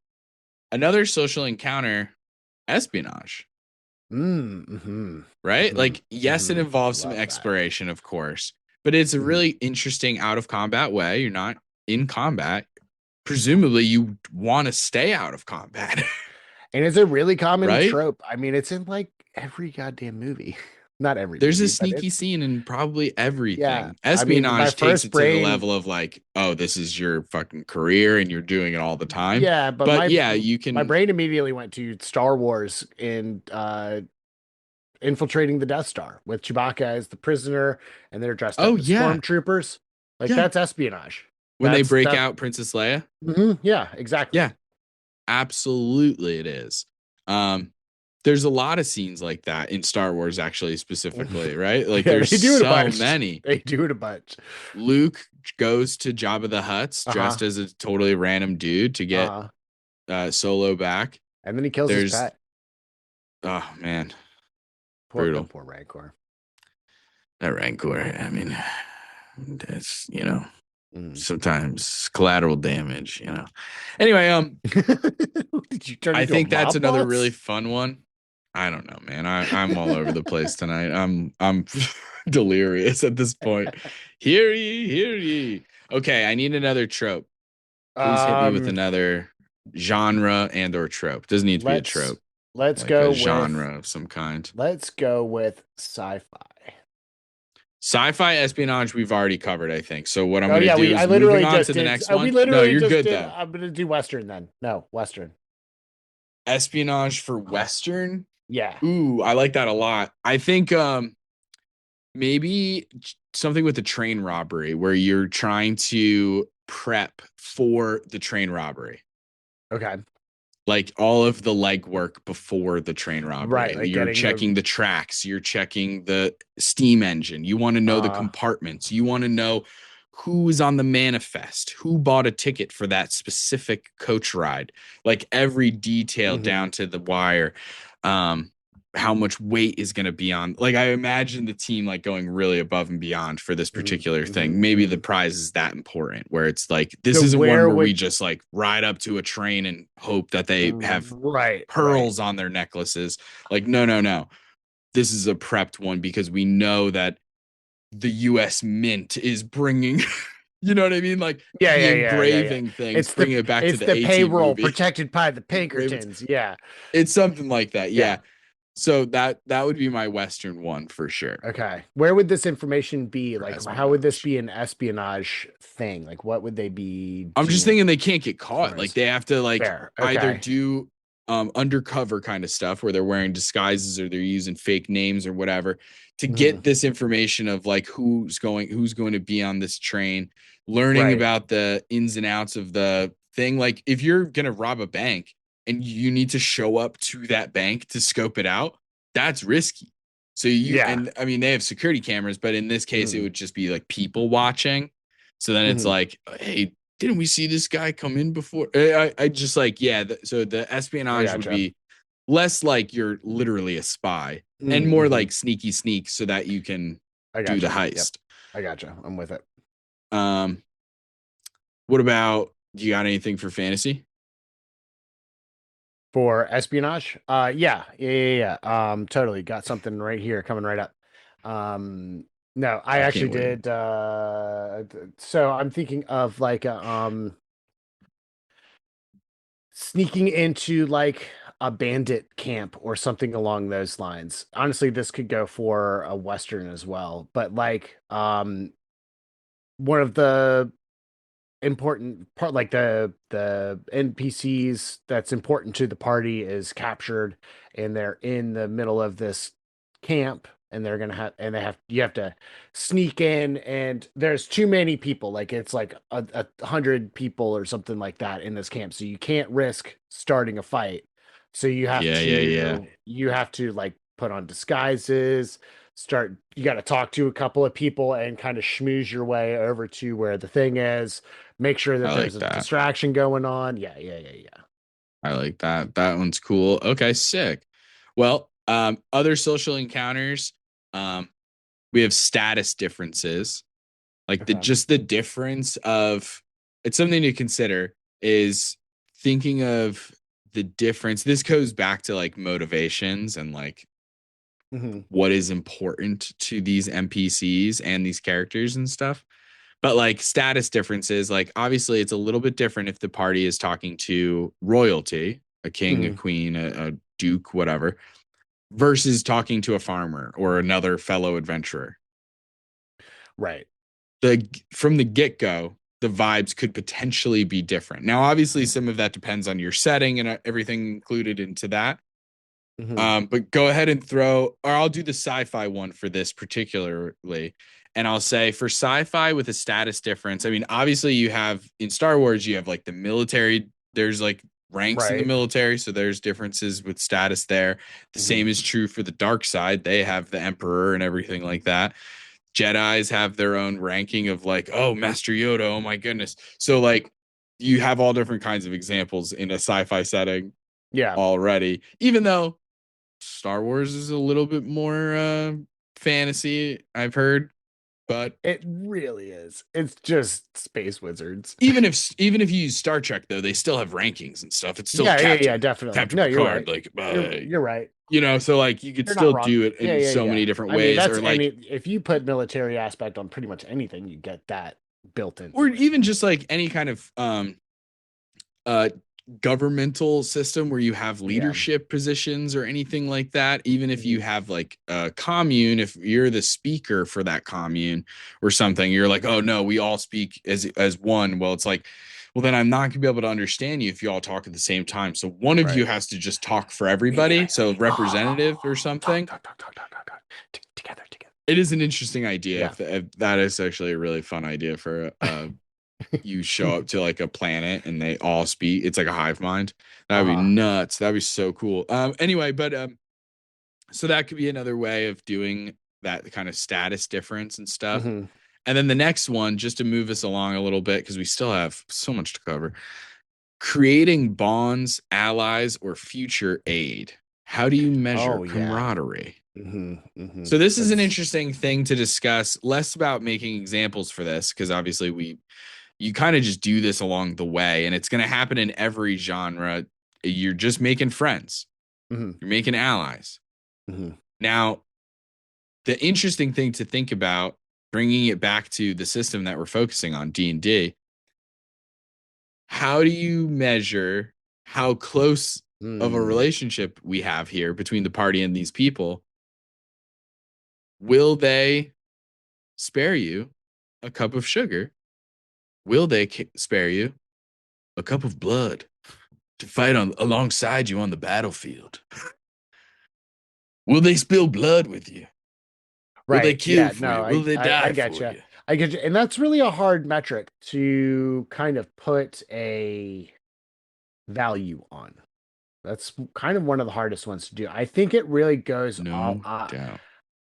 another social encounter, espionage, Mm-hmm. right? Mm-hmm. Like, yes, it Mm-hmm. involves some Love that. exploration, of course, but it's a Mhm. really interesting out of combat way. You're not in combat. Presumably, you want to stay out of combat, And it's a really common right? trope. I mean, it's in like every goddamn movie. Not every There's a movie, but sneaky it's scene in probably yeah. everything. I mean, my Espionage takes first it to the brain, level of like, oh, this is your fucking career and you're doing it all the time. yeah, but But my yeah, you my can. brain immediately went to Star Wars and infiltrating the Death Star with Chewbacca as the prisoner, and they're dressed Oh up as yeah, stormtroopers. Like yeah. that's espionage. When they break That. out Princess Leia, Yeah, exactly. yeah, absolutely it is. Um, there's a lot of scenes like that in Star Wars, actually, specifically, right? Like Yeah, there's they do it a so bunch. many. They do it a bunch. Luke goes to Jabba the Hutt's Uh-huh. dressed as a totally random dude to get Uh, Solo back. and then he kills his There's pet. oh man, That brutal. poor Rancor. That Rancor, I mean, that's, Mm. sometimes collateral damage, Anyway, Did you turn I into a think that's mob another really boss? fun one. I don't know, man. I'm all over the place tonight. I'm delirious at this point. Hear ye, hear ye. Okay, I need another trope. Please hit me with Um, another genre and or trope. Doesn't need to be a let's trope, let's like a go with genre of some kind. sci-fi. Sci-fi espionage we've already covered, I think. So what I'm Oh going to yeah, do I is moving literally on just to the did. next We one. No, literally you're just good did. though. I'm gonna do Western then. No, Western. Espionage for Western. Yeah. Ooh, I like that a lot. I think maybe something with the train robbery where you're trying to prep for the train robbery. Okay. Like all of the legwork before the train robbery. Right. Like You're getting the checking the tracks, you're checking the steam engine. You want to know the uh compartments. You want to know who is on the manifest, who bought a ticket for that specific coach ride, like every detail mhm, down to the wire. Um, how much weight is going to be on. Like I imagine the team like going really above and beyond for this particular thing. Maybe the prize is that important where it's like this So isn't one where where we would just like ride up to a train and hope that they have right. pearls on their necklaces. Like no, no, no. This is a prepped one because we know that the US Mint is bringing you know what I mean? Like the Yeah. engraving things, bringing it back to It's the the A-Team payroll movie. protected by the Engraving. Pinkertons. Yeah. It's something like that. Yeah. Yeah. So that would be my Western one for sure. Okay. Where would this information be? For Like, how would this espionage. be an espionage thing? Like, what would they be I'm just doing thinking they can't get as far caught. Like as they have to like fair? either Okay. do undercover kind of stuff where they're wearing disguises or they're using fake names or whatever to Mhm. get this information of like who's going to be on this train, learning Right. about the ins and outs of the thing. Like if you're gonna rob a bank and you need to show up to that bank to scope it out, that's risky. So Yeah. and I mean they have security cameras, but in this case it Mhm. would just be like people watching. So then it's Mhm. like, hey, didn't we see this guy come in before? I just like, yeah. So the I espionage would gotcha. be less like you're literally a spy and more Mm-hmm. like sneaky sneak so that you can I do the gotcha. Yep. heist. I gotcha. I'm with it. Um, what about, do you got anything for fantasy? For espionage? Yeah. Totally. Got something right here coming right up. Um, No, I I actually can't wait. did. So I'm thinking of like sneaking into like a bandit camp or something along those lines. Honestly, this could go for a Western as well, but like one of the important part, like the NPCs that's important to the party is captured, and they're in the middle of this camp, and they're gonna have and they have you have to sneak in, and there's too many people, like it's like 100 people or something like that in this camp, so you can't risk starting a fight. So Yeah, yeah, yeah. you have to like put on disguises, start you got to talk to a couple of people and kind of schmooze your way over to where the thing is, make sure that I there's like a that. distraction going on. Yeah, yeah, yeah, yeah. I like that. That one's cool. Okay, sick. Well, other social encounters, um, we have status differences. Like the Okay. just the difference of it's something to consider is thinking of the difference. This goes back to like motivations and like Hmm. what is important to these NPCs and these characters and stuff. But like status differences, like obviously it's a little bit different if the party is talking to royalty, a king, a Hmm. queen, a duke, whatever, versus talking to a farmer or another fellow adventurer. Right. The from the get-go, the vibes could potentially be different. Now, obviously, some of that depends on your setting and everything included into that. Hmm. But go ahead and throw, or I'll do the sci-fi one for this particularly. And I'll say for sci-fi with a status difference, I mean, obviously you have in Star Wars, you have like the military, there's like ranks in the Right. military, so there's differences with status there. The Hmm. same is true for the dark side. They have the emperor and everything like that. Jedi's have their own ranking of like, oh, Master Yoda, oh my goodness. So like you have all different kinds of examples in a sci-fi setting Yeah. already, even though Star Wars is a little bit more fantasy, I've heard, but It really is. It's just space wizards. even if you use Star Trek though, they still have rankings and stuff. It's still Yeah, yeah, yeah, definitely. Captain No, you're right. Picard, like You're right. so like you could You're not still wrong. do it Yeah, in yeah, so yeah. many different I mean, ways, that's or like any if you put military aspect on pretty much anything, you get that built or into it. even just like any kind of uh governmental system where you have Yeah. leadership positions or anything like that, even if you Hmm. have like a commune, if you're the speaker for that commune or something, you're like, oh no, we all speak as one. Well, it's like, well, then I'm not gonna be able to understand you if you all talk at the same time. So one of Right. you has to just talk for Me, me, everybody. me, So me. representative or something. Talk. Together, together. It is an interesting idea. Yeah. If that is actually a really fun idea for you show up to like a planet and they all speak. It's like a hive mind. That would be Uh-huh. nuts. That'd be so cool. Anyway, but so that could be another way of doing that kind of status difference and stuff. Hmm. And then the next one, just to move us along a little bit, because we still have so much to cover, creating bonds, allies, or future aid. How do you measure Oh yeah. camaraderie? Hmm. Hmm. So this is an That's interesting thing to discuss, less about making examples for this, because obviously you kind of just do this along the way and it's going to happen in every genre. You're just making friends, hmm. you're making allies. Hmm. Now, the interesting thing to think about, bringing it back to the system that we're focusing on, D&D, how do you measure how close of a Mm. relationship we have here between the party and these people? Will they spare you a cup of sugar? Will they spare you a cup of blood to fight on alongside you on the battlefield? Will they spill blood with you? Will they Right. kill Yeah. for No, you? Will they I die get for you. you? I get you. And that's really a hard metric to kind of put a value on. That's kind of one of the hardest ones to do. I think it really goes all. No doubt.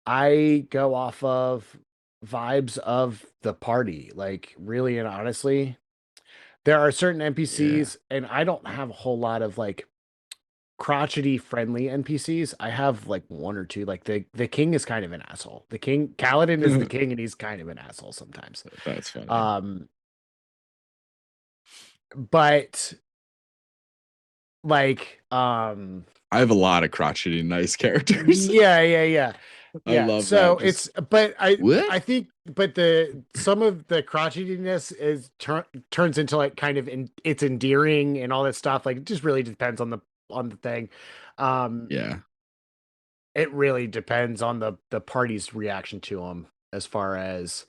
I go off of vibes of the party, like really and honestly. There are certain Yeah. NPCs, and I don't have a whole lot of like crotchety friendly NPCs. I have like one or two. Like the king is kind of an asshole. The king Kaladin is the king, and he's kind of an asshole sometimes. That's funny. Um, but like I have a lot of crotchety nice characters. yeah, yeah, yeah. I Yeah, love that. so Just it's but I what? think but the some of the crotchetiness is turns into like kind of it's endearing and all that stuff. Like it just really depends on the thing. Um, Yeah. it really depends on the party's reaction to them as far as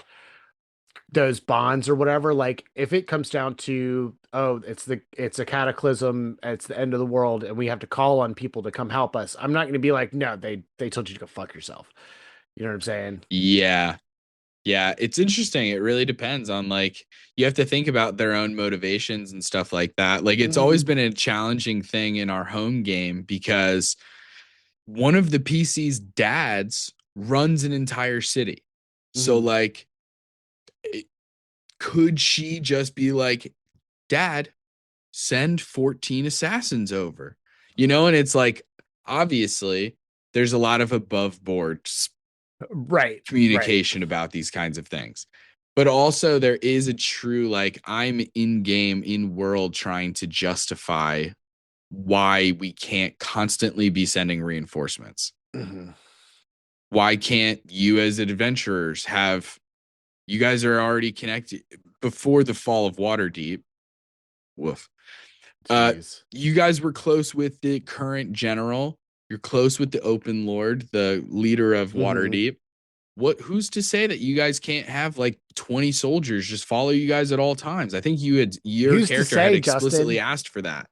those bonds or whatever. Like if it comes down to, oh, it's a cataclysm, it's the end of the world, and we have to call on people to come help us, I'm not going to be like, no, they told you to go fuck yourself. You know what I'm saying? Yeah. Yeah, it's interesting. It really depends on like you have to think about their own motivations and stuff like that. Like it's always Hmm. been a challenging thing in our home game because one of the PC's dads runs an entire city. So Hmm. like it- could she just be like, "Dad, send 14 assassins over?" And it's like obviously there's a lot of above board Right, right. communication about these kinds of things. But also there is a true like I'm in game in world trying to justify why we can't constantly be sending reinforcements. Hmm. Why can't you as adventurers have you guys are already connected before the fall of Waterdeep. Woof. Uh Jeez. you guys were close with the current general. You're close with the open lord, the leader of Hmm. Waterdeep. Who's to say that you guys can't have like 20 soldiers just follow you guys at all times? I think your Who's to character had say, explicitly Justin? asked for that.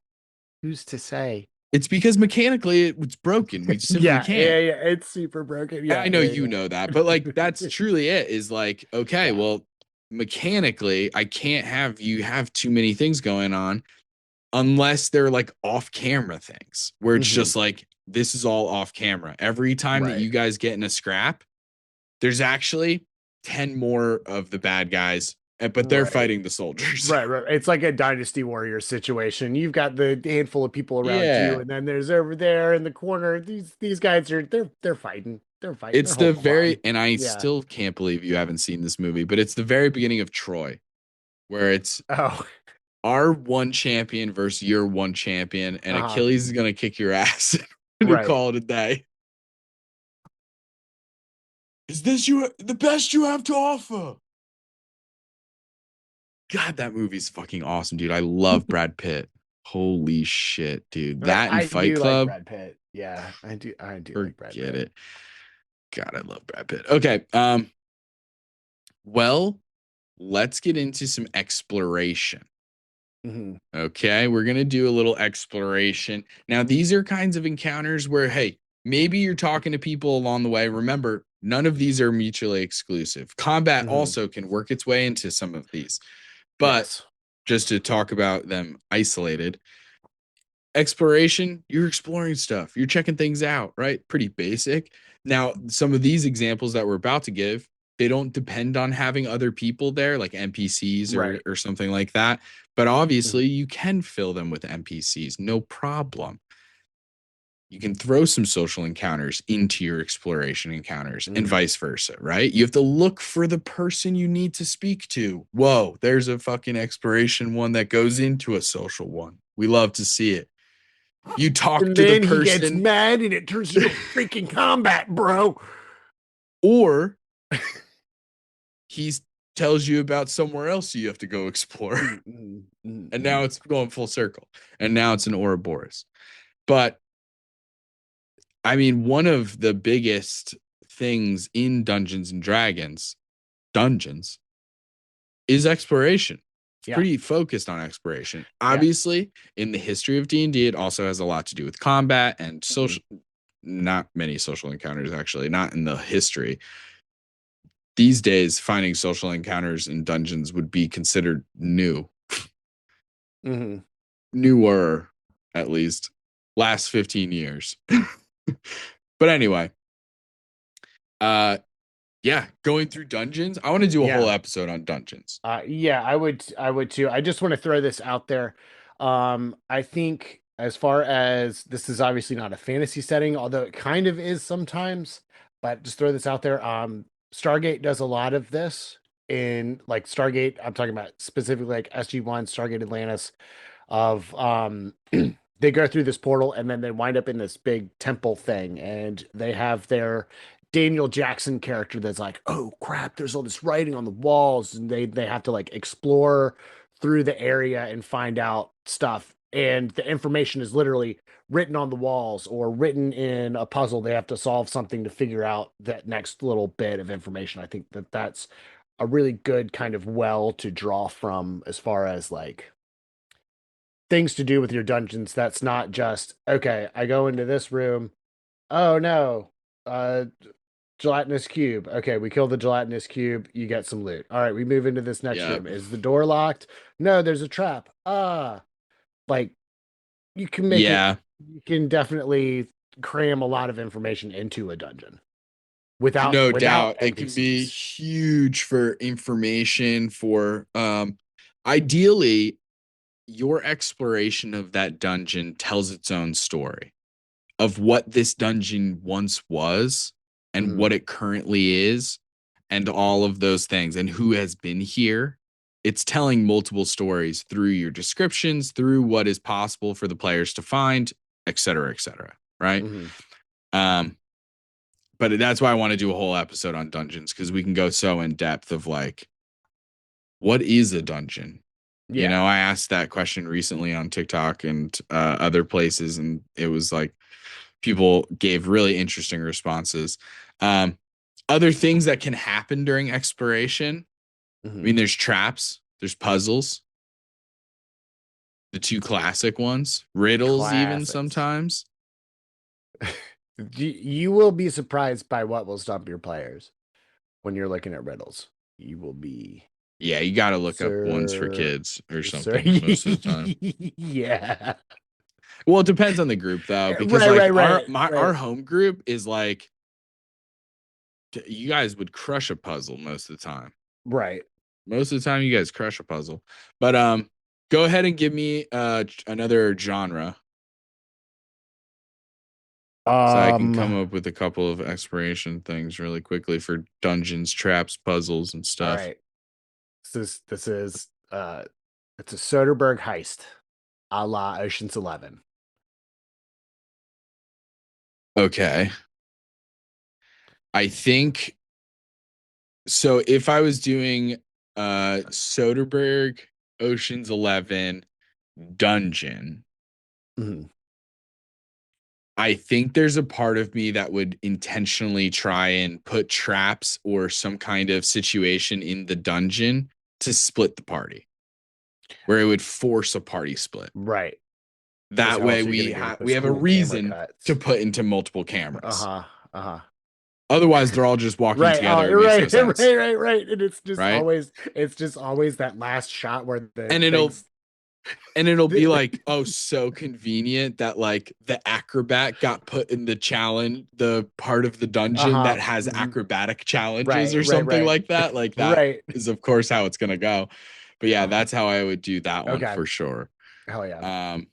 Who's to say? It's because mechanically it's broken. We simply Yeah, yeah, can't. yeah. It's super broken. And Yeah, I know yeah, you know that, but like that's yeah. truly it is like, okay, Yeah. well, mechanically, I can't have you have too many things going on unless they're like off camera things where it's Hmm. just like, this is all off camera. Every time that Right. you guys get in a scrap, there's actually 10 more of the bad guys, but they're Right. fighting the soldiers. Right, right. It's like a Dynasty Warrior situation. You've got the handful of people around you, Yeah. and then there's over there in the corner. These guys are they're fighting. They're fighting. They're It's the holding the very, line. and I Yeah. still can't believe you haven't seen this movie, but it's the very beginning of Troy, where it's Oh. our one champion versus your one champion, and Uh-huh. Achilles is going to kick your ass to Right. call it a day. Is this the best you have to offer? God, that movie's fucking awesome, dude. I love Brad Pitt. Holy shit, dude. That and I Fight do like Club, Brad Pitt. Yeah, I do. I do like Brad forget Pitt. it. God, I love Brad Pitt. Okay. Well, let's get into some exploration. Hmm. Okay, we're going to do a little exploration. Now, these are kinds of encounters where, hey, maybe you're talking to people along the way. Remember, none of these are mutually exclusive. Combat Hmm. also can work its way into some of these. But Yes. just to talk about them isolated, exploration, you're exploring stuff, you're checking things out, right? Pretty basic. Now, some of these examples that we're about to give, they don't depend on having other people there, like NPCs Right. or something like that. But Mhm. obviously, you can fill them with NPCs, no problem. You can throw some social encounters into your exploration encounters and Mhm. vice versa, right? You have to look for the person you need to speak to. Whoa, there's a fucking exploration one that goes into a social one. We love to see it. You talk And to the then he gets person, mad and it turns into freaking combat, bro. or he tells you about somewhere else you have to go explore. Mm, mm, mm, And now mm. it's going full circle. And now it's an Ouroboros. But I mean, one of the biggest things in Dungeons and Dragons, dungeons, is exploration. It's Yeah. pretty focused on exploration. Yeah. Obviously, in the history of D&D, it also has a lot to do with combat and Mhm. social, not many social encounters, actually, not in the history. These days, finding social encounters in dungeons would be considered Mhm. newer, at least, last 15 years. But anyway, uh, yeah, going through dungeons. I want to do a whole Yeah. episode on dungeons. Yeah, I would too. I just want to throw this out there. I think as far as this is obviously not a fantasy setting, although it kind of is sometimes, but just throw this out there. Stargate does a lot of this in like Stargate, I'm talking about specifically like SG1, Stargate Atlantis, of they go through this portal and then they wind up in this big temple thing and they have their Daniel Jackson character that's like, oh crap, there's all this writing on the walls, and they have to like explore through the area and find out stuff. And the information is literally written on the walls or written in a puzzle. They have to solve something to figure out that next little bit of information. I think that that's a really good kind of well to draw from as far as like things to do with your dungeons. That's not just, okay, I go into this room. Oh no, uh, gelatinous cube. Okay, we kill the gelatinous cube. You get some loot. All right, we move into this next Yep. room. Is the door locked? No, there's a trap. Like you can make it. Yeah. You can definitely cram a lot of information into a dungeon without No without doubt. It can be NPCs. huge for information for ideally your exploration of that dungeon tells its own story of what this dungeon once was and Mhm. what it currently is and all of those things and who has been here. It's telling multiple stories through your descriptions, through what is possible for the players to find, et cetera, right? Mhm. Um, but that's why I want to do a whole episode on dungeons because we can go so in depth of like, what is a dungeon? You Yeah. know, I asked that question recently on TikTok and other places, and it was like people gave really interesting responses. Um, Other things that can happen during exploration. I Mhm. mean, there's traps, there's puzzles, the two classic ones, riddles, even Classics. sometimes. You will be surprised by what will stump your players when you're looking at riddles. You will be, Yeah, you got to look up ones for sir, kids or sir. something most of the time. Yeah. Well, it depends on the group though, because Right, like right, right, our right, home group is like you guys would crush a puzzle most of the time. right. Most of the time, you guys crush a puzzle. But go ahead and give me another genre so I can come Um, up with a couple of exploration things really quickly for dungeons, traps, puzzles, and all stuff. right. This is it's a Soderbergh heist, a la Ocean's 11. Okay. I think so. If I was doing Soderbergh Ocean's 11 dungeon, Mhm. I think there's a part of me that would intentionally try and put traps or some kind of situation in the dungeon to split the party, where it would force a party split. Right. Because That how way else are you gonna get we those have a cool camera reason to cuts? put into multiple cameras. Uh-huh. Uh-huh. Otherwise, they're all just walking Right. Oh, together. It makes no right, sense, right. And right? it's just always that last shot where the And things it'll be like, oh, so convenient that like the acrobat got put in the challenge, the part of the dungeon uh-huh. that has Mhm. acrobatic challenges Right, or right, something right. like that. Like that Right. is of course how it's gonna go. But yeah, Uh-huh. that's how I would do that one Okay. for sure. Hell yeah. Um,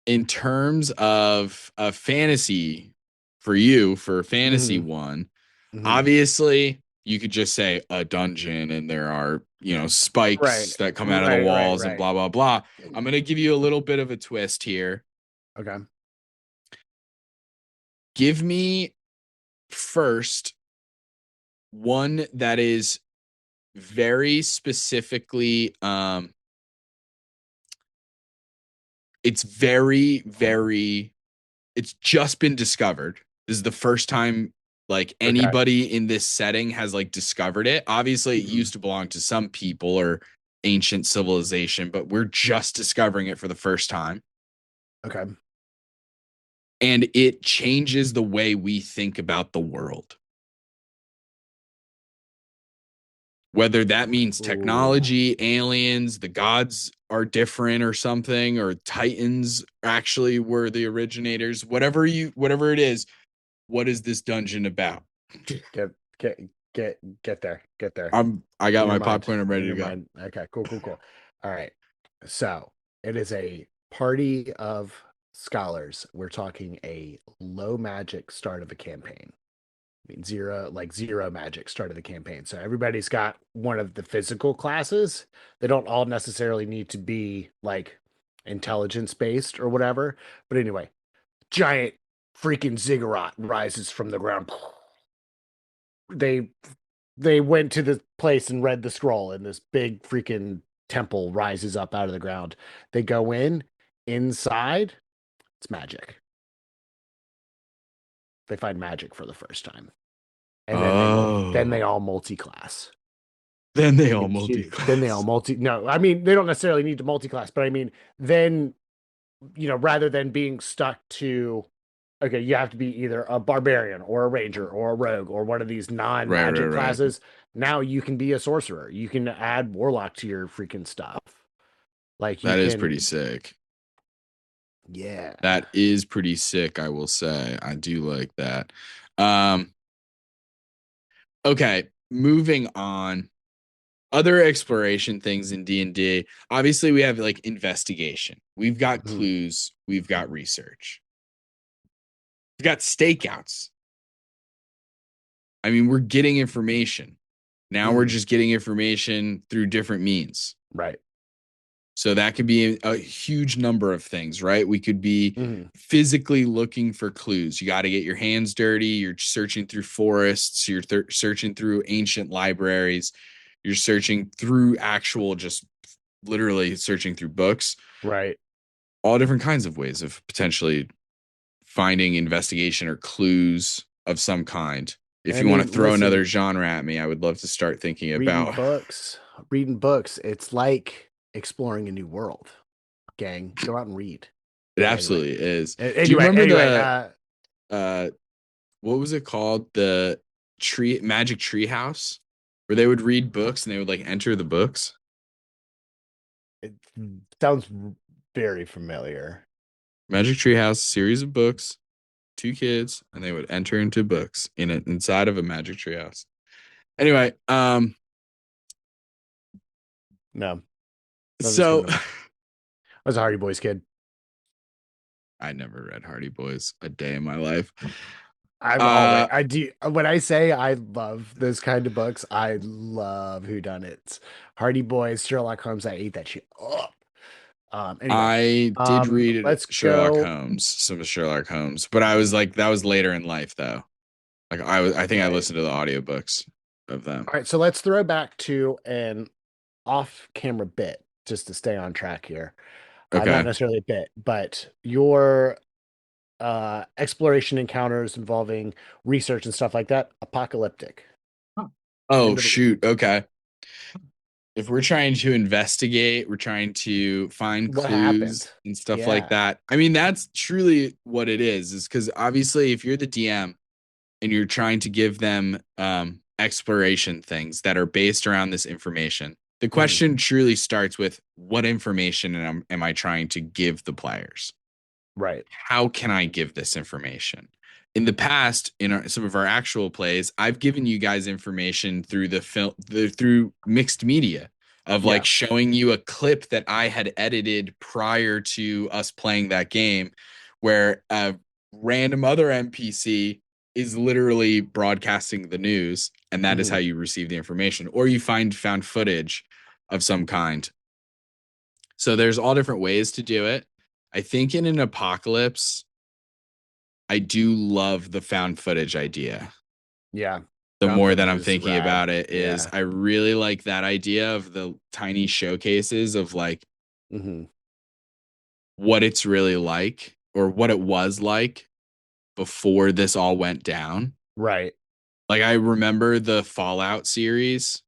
in terms of a fantasy for you for fantasy Hmm. one, Hmm. obviously you could just say a dungeon and there are, you know, Right. spikes that come out of the Right, walls and right. blah blah blah. I'm going to give you a little bit of a twist here. Okay. Give me first one that is very specifically it's it's just been discovered. This is the first time like Okay. anybody in this setting has like discovered it. Obviously, it Hmm. used to belong to some people or ancient civilization, but we're just discovering it for the first time. Okay. And it changes the way we think about the world. Whether that means Ooh. technology, aliens, the gods are different or something, or Titans actually were the originators, whatever it is, what is this dungeon about? Get get get there. Get there. I In got your my mind. popcorn. I'm In ready to your go. mind. Okay, cool. All right. So it is a party of scholars. We're talking a low magic start of a campaign. I mean, zero magic start of the campaign. So everybody's got one of the physical classes. They don't all necessarily need to be like intelligence based or whatever. But anyway, giant freaking ziggurat rises from the ground. They they went to the place and read the scroll, and this big freaking temple rises up out of the ground. They go in, inside, it's magic. They find magic for the first time. And then they Oh, all multi-class. then they They all can choose. Then they all multi-class. no, I mean they don't necessarily need to multi-class, but I mean then rather than being stuck to okay, you have to be either a barbarian or a ranger or a rogue or one of these Right, right, non-magic right. classes. Now you can be a sorcerer. You can add warlock to your freaking stuff. Like you That is can, pretty sick. yeah. That is pretty sick, I will say. I do like that. Um, okay, moving on. Other exploration things in D&D. Obviously, we have like investigation. We've got Mhm. clues, we've got research. We've got stakeouts. I mean, we're getting information. Now we're Mhm. just getting information through different means. Right. So that could be a huge number of things, right? We could be Mhm. physically looking for clues. You got to get your hands dirty. You're searching through forests. You're searching through ancient libraries. You're searching through actual, just literally searching through books. Right. All different kinds of ways of potentially finding investigation or clues of some kind. And If I you want to mean, throw listen, another genre at me, I would love to start thinking reading about books, reading books, it's like exploring a new world. Gang, go out and read. it Anyway, absolutely is. Do you anyway, remember anyway. the uh what was it called? The tree magic tree house where they would read books and they would like enter the books. It sounds very familiar. Magic tree house, series of books, two kids, and they would enter into books in it inside of a magic tree house. Anyway, No, nothing's so coming to mind. I was a Hardy Boys kid. I never read Hardy Boys a day in my life. I'm always Uh I do when I say I love those kind of books, I love whodunits. Hardy Boys, Sherlock Holmes, I ate that shit up. Anyway, I did read let's Sherlock go. Holmes, some of Sherlock Holmes, but I was like that was later in life though. Like I think I Right. listened to the audiobooks of them. All right, so let's throw back to an off-camera bit just to stay on track here. Not Okay. necessarily a bit, but your exploration encounters involving research and stuff like that, apocalyptic. Oh End of the world. shoot. Okay. If we're trying to investigate, we're trying to find What clues happened? and stuff like Yeah. that. I mean, that's truly what it is because obviously, if you're the DM and you're trying to give them exploration things that are based around this information, the Mhm. question truly starts with what information am I trying to give the players? Right. How can I give this information? In the past, in some of our actual plays, I've given you guys information through the film, through mixed media of like Yeah. showing you a clip that I had edited prior to us playing that game, where a random other NPC is literally broadcasting the news, and that is how Mhm. you receive the information, or you find found footage of some kind. So there's all different ways to do it. I think in an apocalypse, I do love the found footage idea. Yeah. The Found more that footage I'm is thinking rad. about it is Yeah. I really like that idea of the tiny showcases of like Hmm. what it's really like or what it was like before this all went down. Right. Like I remember the Fallout series,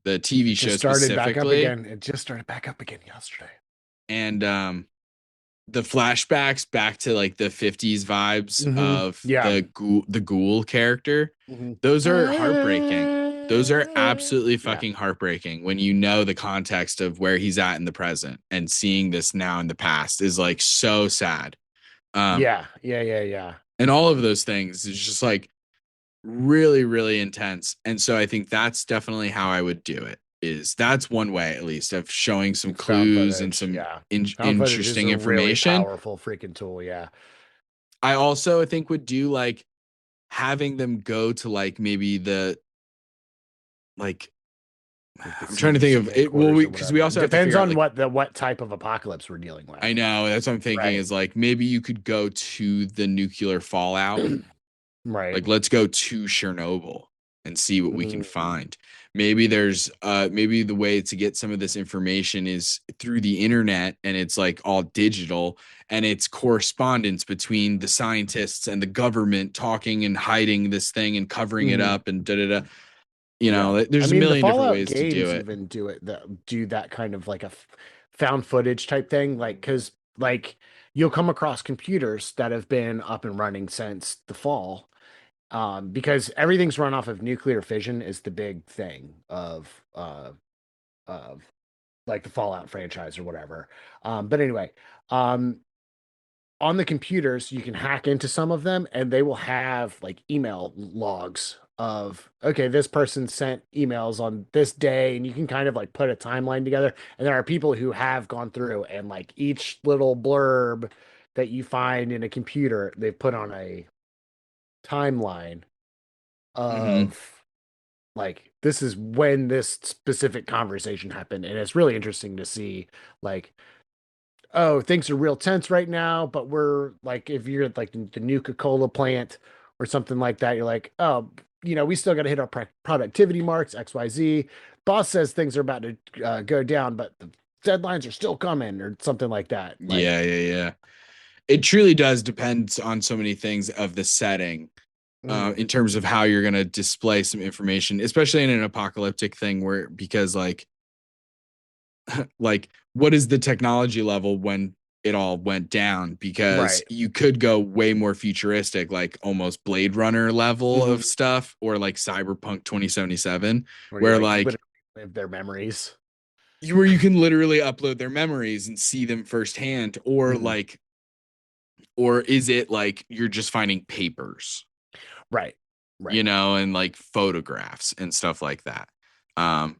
the TV show Just started back up specifically, again. It just started back up again yesterday. and the flashbacks back to like the 50s vibes of Yeah. the ghoul character, Hmm. those are heartbreaking. Those are absolutely Yeah. fucking heartbreaking when you know the context of where he's at in the present and seeing this now in the past is like so sad. um Yeah. Yeah. Yeah. Yeah. and all of those things is just like really really intense, and so I think that's definitely how I would do it. Is that's one way at least of showing some It's found clues and footage. some Yeah. Found footage is interesting a really information. powerful freaking tool. Yeah. I also think would do like having them go to like maybe the like Like the I'm trying to think siege of it. Well, headquarters or because we whatever. also have to Depends figure out on like what type of apocalypse we're dealing with. I know that's what I'm thinking Right. is like maybe you could go to the nuclear fallout. Right. Like let's go to Chernobyl and see what we can Mhm. find. Maybe there's maybe the way to get some of this information is through the internet and it's like all digital and it's correspondence between the scientists and the government talking and hiding this thing and covering it Mhm. up and da da da. You Yeah. know, I there's a mean, the million different Fallout ways to do games it. even do that kind of like a found footage type thing. Like, because like you'll come across computers that have been up and running since the fall. Because everything's run off of nuclear fission is the big thing of like the Fallout franchise or whatever. But anyway, um, on the computers, you can hack into some of them and they will have like email logs of, okay, this person sent emails on this day, and you can kind of like put a timeline together. And there are people who have gone through and like each little blurb that you find in a computer, they put on a timeline Hmm. of like this is when this specific conversation happened. And it's really interesting to see like, oh, things are real tense right now, but we're like, if you're at like the Nuka-Cola plant or something like that, you're like, oh, we still got to hit our productivity marks, XYZ. Boss says things are about to go down, but the deadlines are still coming or something like that. Like, Yeah, yeah, yeah. It truly does depend on so many things of the setting mhm, in terms of how you're going to display some information, especially in an apocalyptic thing where because like what is the technology level when it all went down because right. you could go way more futuristic like almost Blade Runner level Mhm. of stuff or like Cyberpunk 2077 Where you where like like literally live their memories. where you can literally upload their memories and see them firsthand Mhm. or is it like you're just finding papers, Right. Right. and like photographs and stuff like that. Um,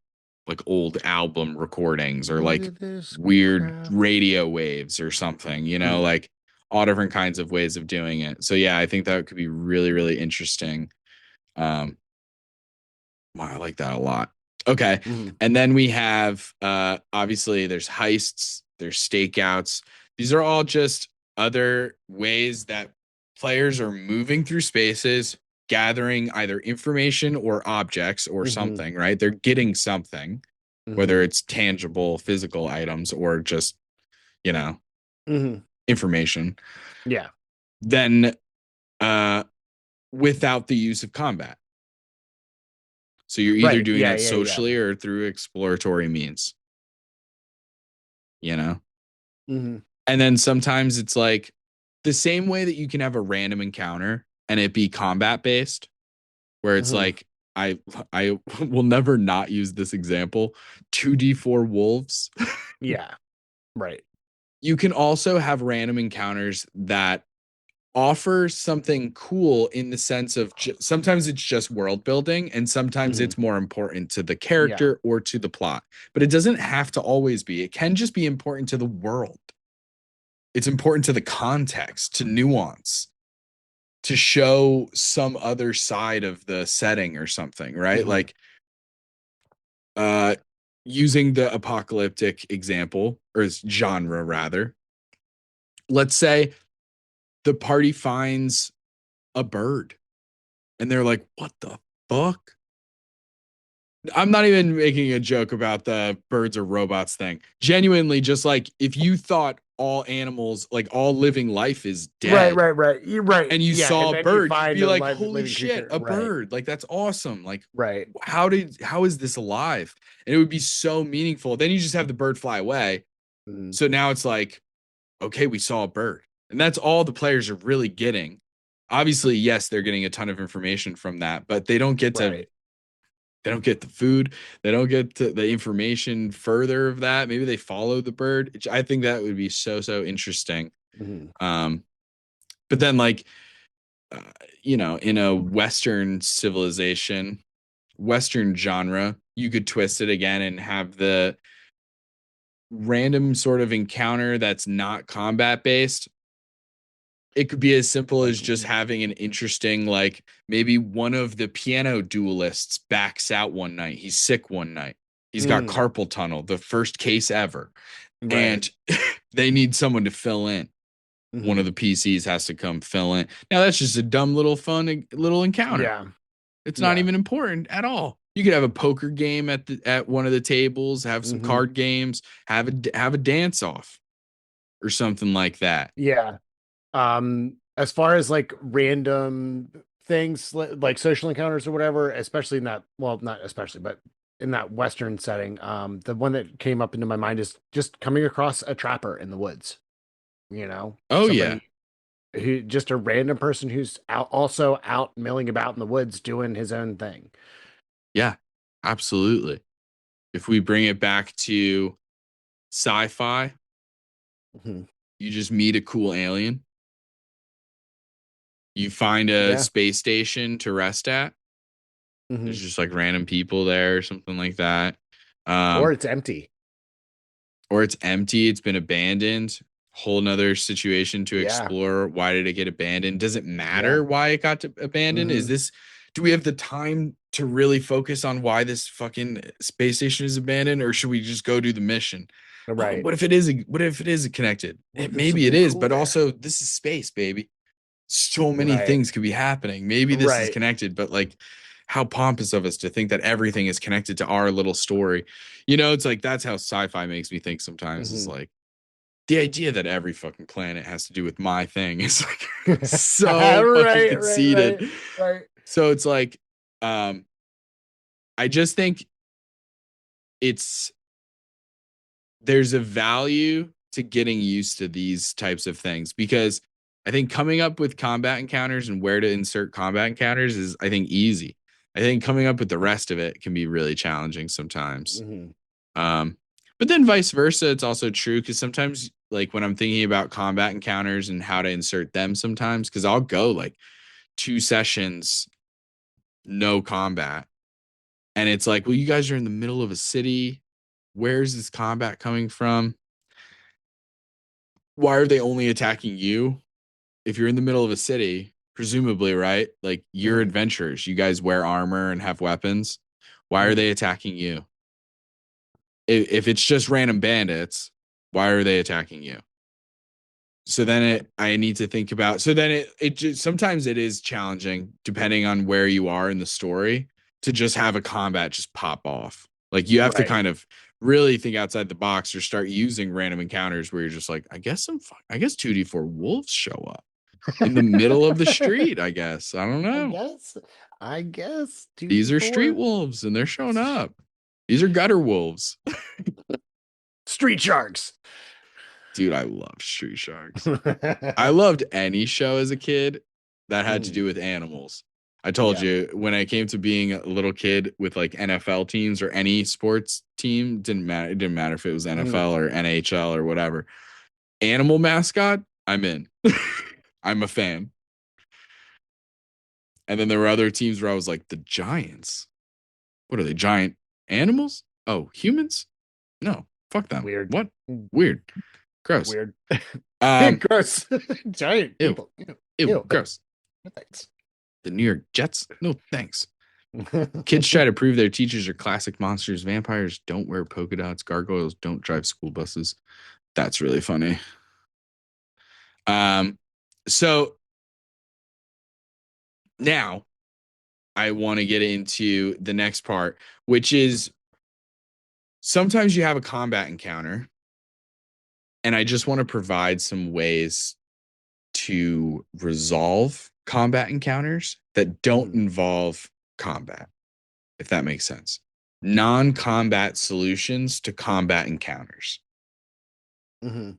like old album recordings or Look like at this weird crap. radio waves or something, Mhm. like all different kinds of ways of doing it. So yeah, I think that could be really, really interesting. Um, wow, I like that a lot. Okay. Mhm. And then we have obviously there's heists, there's stakeouts. These are all just other ways that players are moving through spaces, gathering either information or objects or Mhm. something, right? They're getting something, whether Mhm. it's tangible physical items or just, you know, Mhm. information. Yeah. Then uh without the use of combat. So you're either Right. doing Yeah. that Yeah. Yeah. socially or through exploratory means, you know? Mhm. And then sometimes it's like the same way that you can have a random encounter and it be combat based, where it's Mhm. like I will never not use this example. 2d4 wolves. Yeah. Right. You can also have random encounters that offer something cool in the sense of sometimes it's just world building and sometimes Mhm. it's more important to the Yeah. character or to the plot. But it doesn't have to always be. It can just be important to the world. It's important to the context, to nuance, to show some other side of the setting or something, right? Mhm. Like uh using the apocalyptic example or genre rather. Let's say the party finds a bird and they're like, "What the fuck?" I'm not even making a joke about the birds or robots thing. Genuinely, just like if you thought all animals, like all living life is Right. dead Right. Right. You're right. and you Yeah. saw And a then you bird, you'd find be a like, "Holy living shit, creature. a Right. bird. Like that's awesome. Like Right. how is this alive?" And it would be so meaningful. Then you just have the bird fly away. Mhm. So now it's like, okay, we saw a bird. And that's all the players are really getting. Obviously, yes, they're getting a ton of information from that, but Right. they don't get the food, they don't get the information further of that. Maybe they follow the bird. I think that would be so interesting. Mhm. Um, but then like uh, in a Western civilization, Western genre, you could twist it again and have the random sort of encounter that's not combat based. It could be as simple Like, as just having an interesting, like maybe one of the piano duelists backs out one night. He's sick one night. He's got carpal tunnel, the first case ever. Right. And they need someone to fill in. One of the PCs has to come fill in. Now that's just a dumb little fun little encounter. Yeah. It's not Yeah. even important at all. You could have a poker game at one of the tables, have some card games, have a dance off or something like that. Yeah. As far as like random things like social encounters or whatever, especially in that, well, not especially, but in that Western setting, the one that came up into my mind is just coming across a trapper in the woods, Oh yeah. somebody who just a random person who's also out milling about in the woods doing his own thing. Yeah. Absolutely. If we bring it back to sci-fi, Mhm. you just meet a cool alien. You find a Yeah. space station to rest at. Mhm. There's just like random people there or something like that. Or it's empty. Or it's empty, it's been abandoned. Whole nother situation to Yeah. explore. Why did it get abandoned? Does it Yeah. matter why it got abandoned? Mhm. Do we have the time to really focus on why this fucking space station is abandoned, or should we just go do the mission? Right. What if it is connected? What if there's Maybe it something is, cool but there? also this is space, baby. So many Right. things could be happening. Maybe this is Right. connected, but like how pompous of us to think that everything is connected to our little story. It's like that's how sci-fi makes me think sometimes, is Mhm. like the idea that every fucking planet has to do with my thing is like so fucking Right, right, right, conceited. right. So it's like I just think it's there's a value to getting used to these types of things, because I think coming up with combat encounters and where to insert combat encounters is, I think, easy. I think coming up with the rest of it can be really challenging sometimes. Mhm. Um, but then vice versa, it's also true, because sometimes, like when I'm thinking about combat encounters and how to insert them, sometimes because I'll go like 2 sessions no combat, and it's like, well, you guys are in the middle of a city. Where's this combat coming from? Why are they only attacking you? If you're in the middle of a city, presumably, right? Like you're Mhm. adventurers. You guys wear armor and have weapons. Why are Mhm. they attacking you? If it's just random bandits, why are they attacking you? So then I need to think about, so then it just, sometimes it is challenging depending on where you are in the story to just have a combat just pop off. Like you have to Right. kind of really think outside the box or start using random encounters where you're just like, I guess 2D4 wolves show up in the middle of the street, I guess. I don't I know. guess. I guess These are street 2D4 wolves and they're showing up. These are gutter wolves. street sharks. Dude, I love Street Sharks. I loved any show as a kid that had to Mhm. do with animals. I told Yeah. you, when I came to being a little kid with like NFL teams or any sports team, didn't matter. It didn't matter if it was Mhm. NFL or NHL or whatever. Animal mascot, I'm in. I'm a fan. And then there were other teams where I was like, the Giants. What are they? Giant animals? Oh, humans? No, fuck them. Weird. What? Weird. Gross. Weird. Um, Gross. Giant ew, people. Ew. ew, Ew. gross. Thanks. The New York Jets? No, thanks. Kids try to prove their teachers are classic monsters. Vampires don't wear polka dots. Gargoyles don't drive school buses. That's really funny. Um, so now I want to get into the next part, which is sometimes you have a combat encounter, and I just want to provide some ways to resolve combat encounters that don't Mhm. involve combat, if that makes sense. Non-combat solutions to combat encounters, Mhm.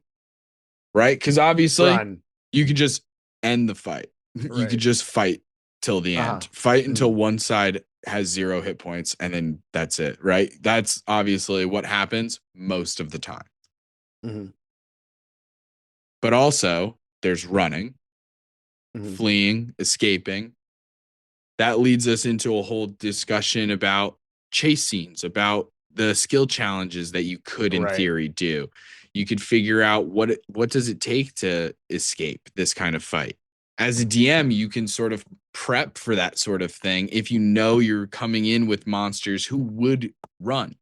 right? Because obviously Run. you could just end the fight. You could Right. just fight till the Uh-huh. end. Fight until Mhm. one side has 0 hit points, and then that's it, right? That's obviously what happens most of the time. Mhm. But also, there's running, Mhm. fleeing, escaping. That leads us into a whole discussion about chase scenes, about the skill challenges that you could in Right. theory do. You could figure out what does it take to escape this kind of fight. As a DM, you can sort of prep for that sort of thing if you know you're coming in with monsters who would run.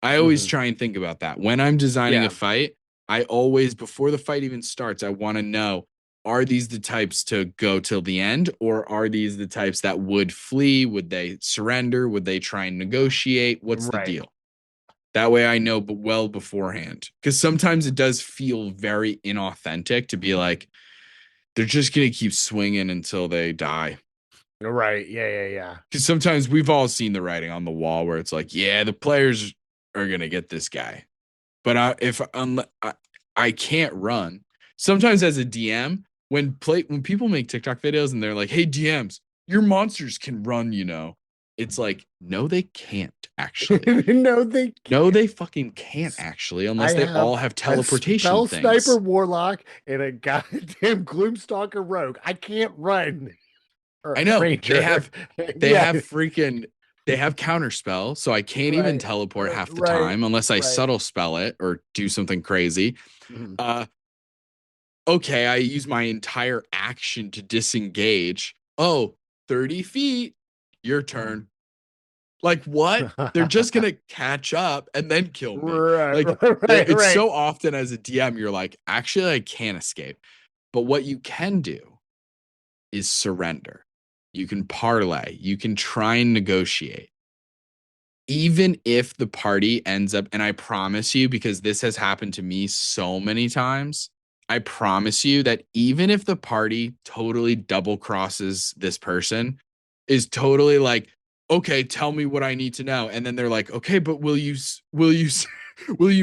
I always try and think about that. When I'm designing a Yeah. fight, I always, before the fight even starts, I want to know, are these the types to go till the end, or are these the types that would flee? Would they surrender? Would they try and negotiate? What's the Right. deal? That way I know but well beforehand. Because sometimes it does feel very inauthentic to be like, they're just going to keep swinging until they die. Right. Yeah. Because sometimes we've all seen the writing on the wall where it's like, yeah, the players are going to get this guy. But I can't run. Sometimes as a DM, when people make TikTok videos and they're like, "Hey DMs, your monsters can run," it's like, no, they can't actually. No, they No, can't. they fucking can't actually, I unless they have all have a teleportation spell sniper things. warlock and a goddamn gloomstalker rogue. I can't run. Or I know ranger. they Yeah. have freaking they have counterspell, so I can't even Right. teleport half the Right. time unless I Right. subtle spell it or do something crazy. Mhm. Uh okay, I use my entire action to disengage. Oh, 30 feet, your turn. Like, what? They're just going to catch up and then kill me. Right. Like, it's Right. so often as a DM, you're like, actually, I can't escape. But what you can do is surrender. You can parlay, you can try and negotiate. Even if the party ends up, and I promise you, because this has happened to me so many times, I promise you that even if the party totally double crosses this person, is totally like, okay, tell me what I need to know. And then they're like, okay, but will you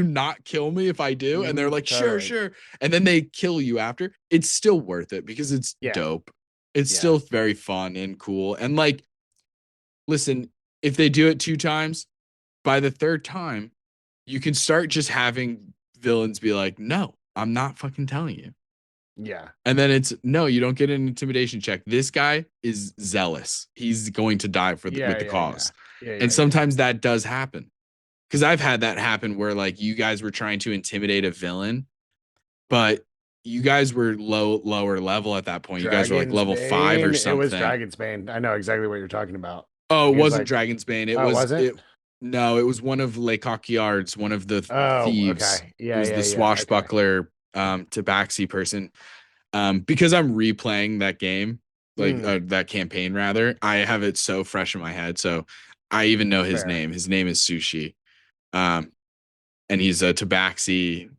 not kill me if I do? And they're like, sure, Totally. sure. And then they kill you after. It's still worth it because it's Yeah. dope. It's Yeah. still very fun and cool. And like, listen, if they do it 2 times, by the third time, you can start just having villains be like, no, I'm not fucking telling you. Yeah. And then it's no, you don't get an intimidation check. This guy is zealous. He's going to die with Yeah. the Yeah. cause. Yeah. And Yeah. sometimes that does happen. Because I've had that happen where like you guys were trying to intimidate a villain, but you guys were lower level at that point. You guys were like Dragon's level 5 or Bane. It was something. Dragon's Bane. I know exactly what you're talking about. Oh, it He was wasn't like, Dragon's Bane. It oh, was was it? it. No, it was one of Le Coquillard's, one of the Oh, thieves. okay. It Yeah. was Yeah. the Yeah. Okay. swashbuckler tabaxi person. Because I'm replaying that game, like Mm, that campaign rather, I have it so fresh in my head. So I even know his fair. name. His name is Sushi. Um, and he's a tabaxi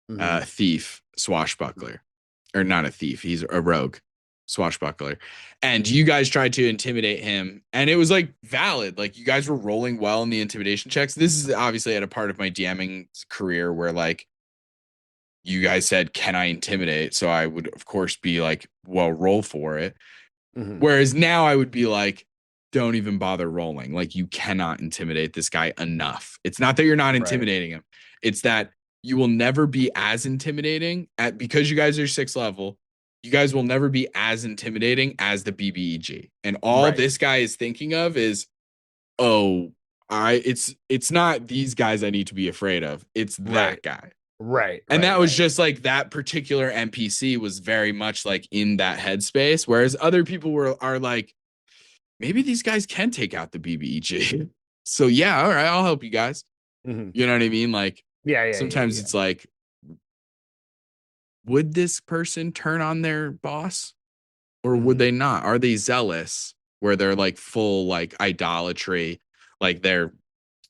Mhm. thief, swashbuckler. Or not a thief, he's a rogue swashbuckler. And you guys tried to intimidate him, and it was like valid. Like you guys were rolling well in the intimidation checks. This is obviously at a part of my DMing career where like you guys said, can I intimidate? So I would, of course, be like, well, roll for it. Mhm. Whereas now I would be like, don't even bother rolling. Like, you cannot intimidate this guy enough. It's not that you're not Right. intimidating him, it's that you will never be as intimidating because you guys are 6th level. You guys will never be as intimidating as the BBEG. And all Right. this guy is thinking of is, oh, it's not these guys I need to be afraid of. It's Right. that guy. Right. And Right. that was Right. just like that particular NPC was very much like in that headspace, whereas other people are like, maybe these guys can take out the BBEG. So yeah, all right, I'll help you guys. Mhm. You know what I mean? Like Yeah. Yeah. Yeah. sometimes Yeah. it's like, would this person turn on their boss or would Mhm. they not? Are they zealous where they're like full like idolatry, like they're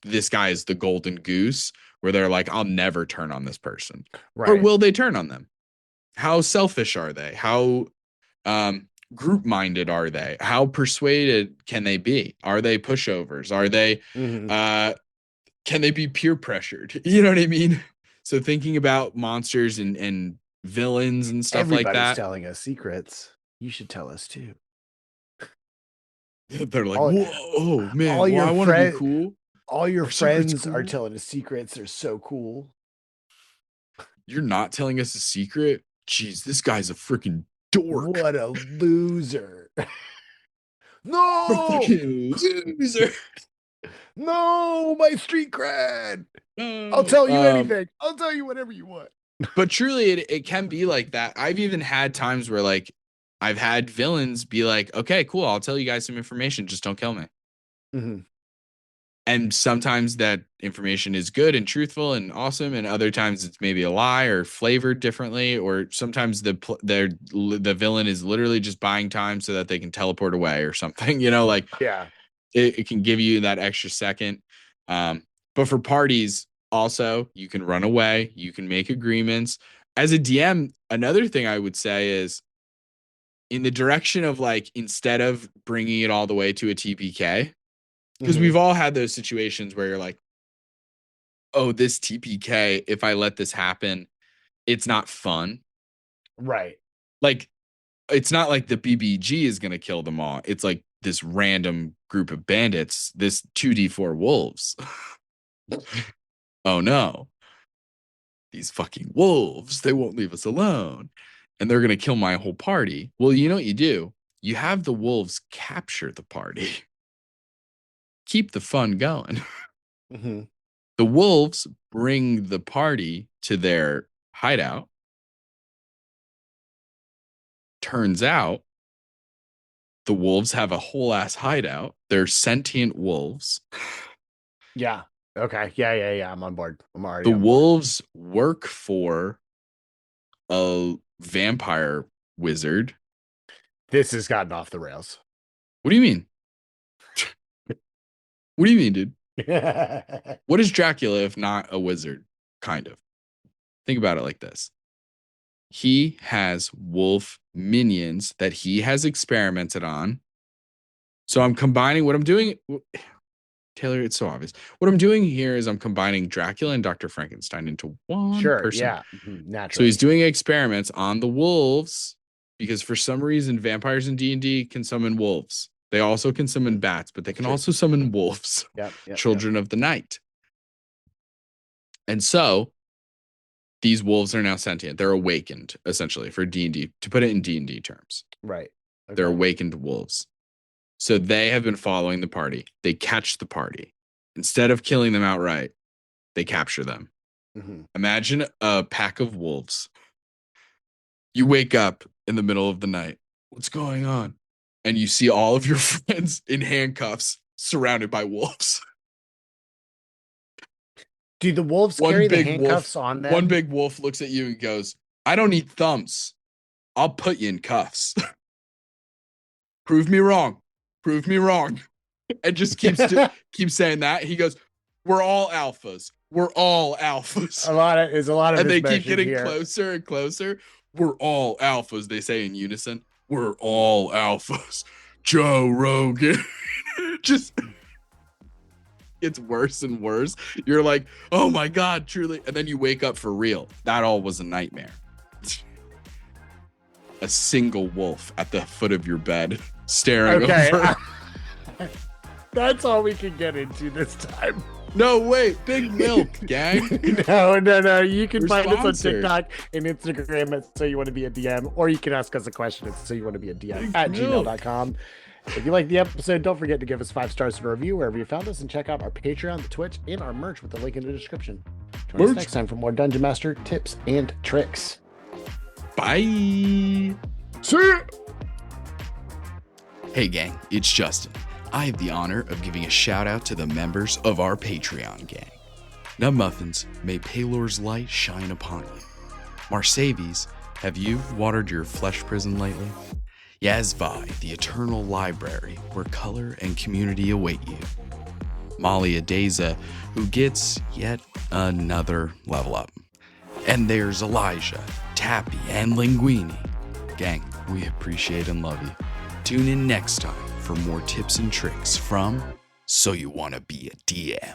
this guy is the golden goose, where they're like, I'll never turn on this person, or Right. will they turn on them? How selfish are they? How group minded are they? How persuaded can they be? Are they pushovers? Are they Mhm. uh can they be peer pressured? You know what I mean? So thinking about monsters and villains and stuff like Everybody's that, telling us secrets. You should tell us too. they're like, All, whoa, oh all man, well, your I want to be friend, cool. all your Are secrets friends are cool? telling us secrets. They're so cool. You're not telling us a secret? Jeez, this guy's a freaking dork. What a loser! No, Freaking loser. no, my street cred. I'll No. tell you anything. I'll tell you whatever you want. But truly it can be like that. I've even had times where like I've had villains be like, okay, cool, I'll tell you guys some information, just don't kill me. Mhm. And sometimes that information is good and truthful and awesome, and other times it's maybe a lie or flavored differently, or sometimes the villain is literally just buying time so that they can teleport away or something. Like Yeah. it can give you that extra second. But for parties, also, you can run away, you can make agreements. As a DM, another thing I would say is in the direction of like, instead of bringing it all the way to a TPK, because we've all had those situations where you're like, oh, this TPK, if I let this happen, it's not fun. Right. Like, it's not like the BBG is going to kill them all. It's like this random group of bandits, this 2d4 wolves. Oh no. These fucking wolves, they won't leave us alone. And they're going to kill my whole party. Well, you know what you do? You have the wolves capture the party. Keep the fun going. Mm-hmm. The wolves bring the party to their hideout. Turns out the wolves have a whole ass hideout. They're sentient wolves. Yeah. Okay. Yeah. I'm on board. I'm already The on board. wolves work for a vampire wizard. This has gotten off the rails. What do you mean? What do you mean, dude? What is Dracula if not a wizard? Kind of. Think about it like this. He has wolf minions that he has experimented on. So I'm combining what I'm doing. Taylor, it's so obvious. What I'm doing here is I'm combining Dracula and Dr. Frankenstein into one Sure. person. Yeah. So Naturally. he's doing experiments on the wolves because for some reason vampires in D&D can summon wolves. They also can summon bats, but they can also summon wolves. Yep. Children of the night. And so these wolves are now sentient. They're awakened, essentially, for D&D, to put it in D&D terms. Right. Okay. They're awakened wolves. So they have been following the party. They catch the party. Instead of killing them outright, they capture them. Mm-hmm. Imagine a pack of wolves. You wake up in the middle of the night. What's going on? And you see all of your friends in handcuffs surrounded by wolves. Do the wolves carry the handcuffs on them? One big wolf looks at you and goes, I don't need thumbs. I'll put you in cuffs. Prove me wrong. Prove me wrong. And just keeps saying that. He goes, we're all alphas. We're all alphas. A lot of and they this keep getting here. closer and closer. We're all alphas, they say in unison. We're all alphas. Joe Rogan. Just gets worse and worse. You're like, oh my God, truly. And then you wake up for real. That all was a nightmare. A single wolf at the foot of your bed staring over. That's all we can get into this time. No, wait. Big Milk, gang. No. You can We're find us on sponsored. TikTok and Instagram at So You Want to Be a DM, or you can ask us a question at So You Want to Be a DM Big at Milk. gmail.com. If you like the episode, don't forget to give us 5 stars and a review wherever you found us, and check out our Patreon, the Twitch, and our merch with the link in the description. Join us next time for more Dungeon Master tips and tricks. Bye. See ya! Hey gang, it's Justin. I have the honor of giving a shout out to the members of our Patreon gang. Nut Muffins, may Palor's light shine upon you. Marsavies, have you watered your flesh prison lately? Yazvi, the eternal library where color and community await you. Molly Adeza, who gets yet another level up. And there's Elijah, Tappy, and Linguini. Gang, we appreciate and love you. Tune in next time for more tips and tricks from So You Want to Be a DM.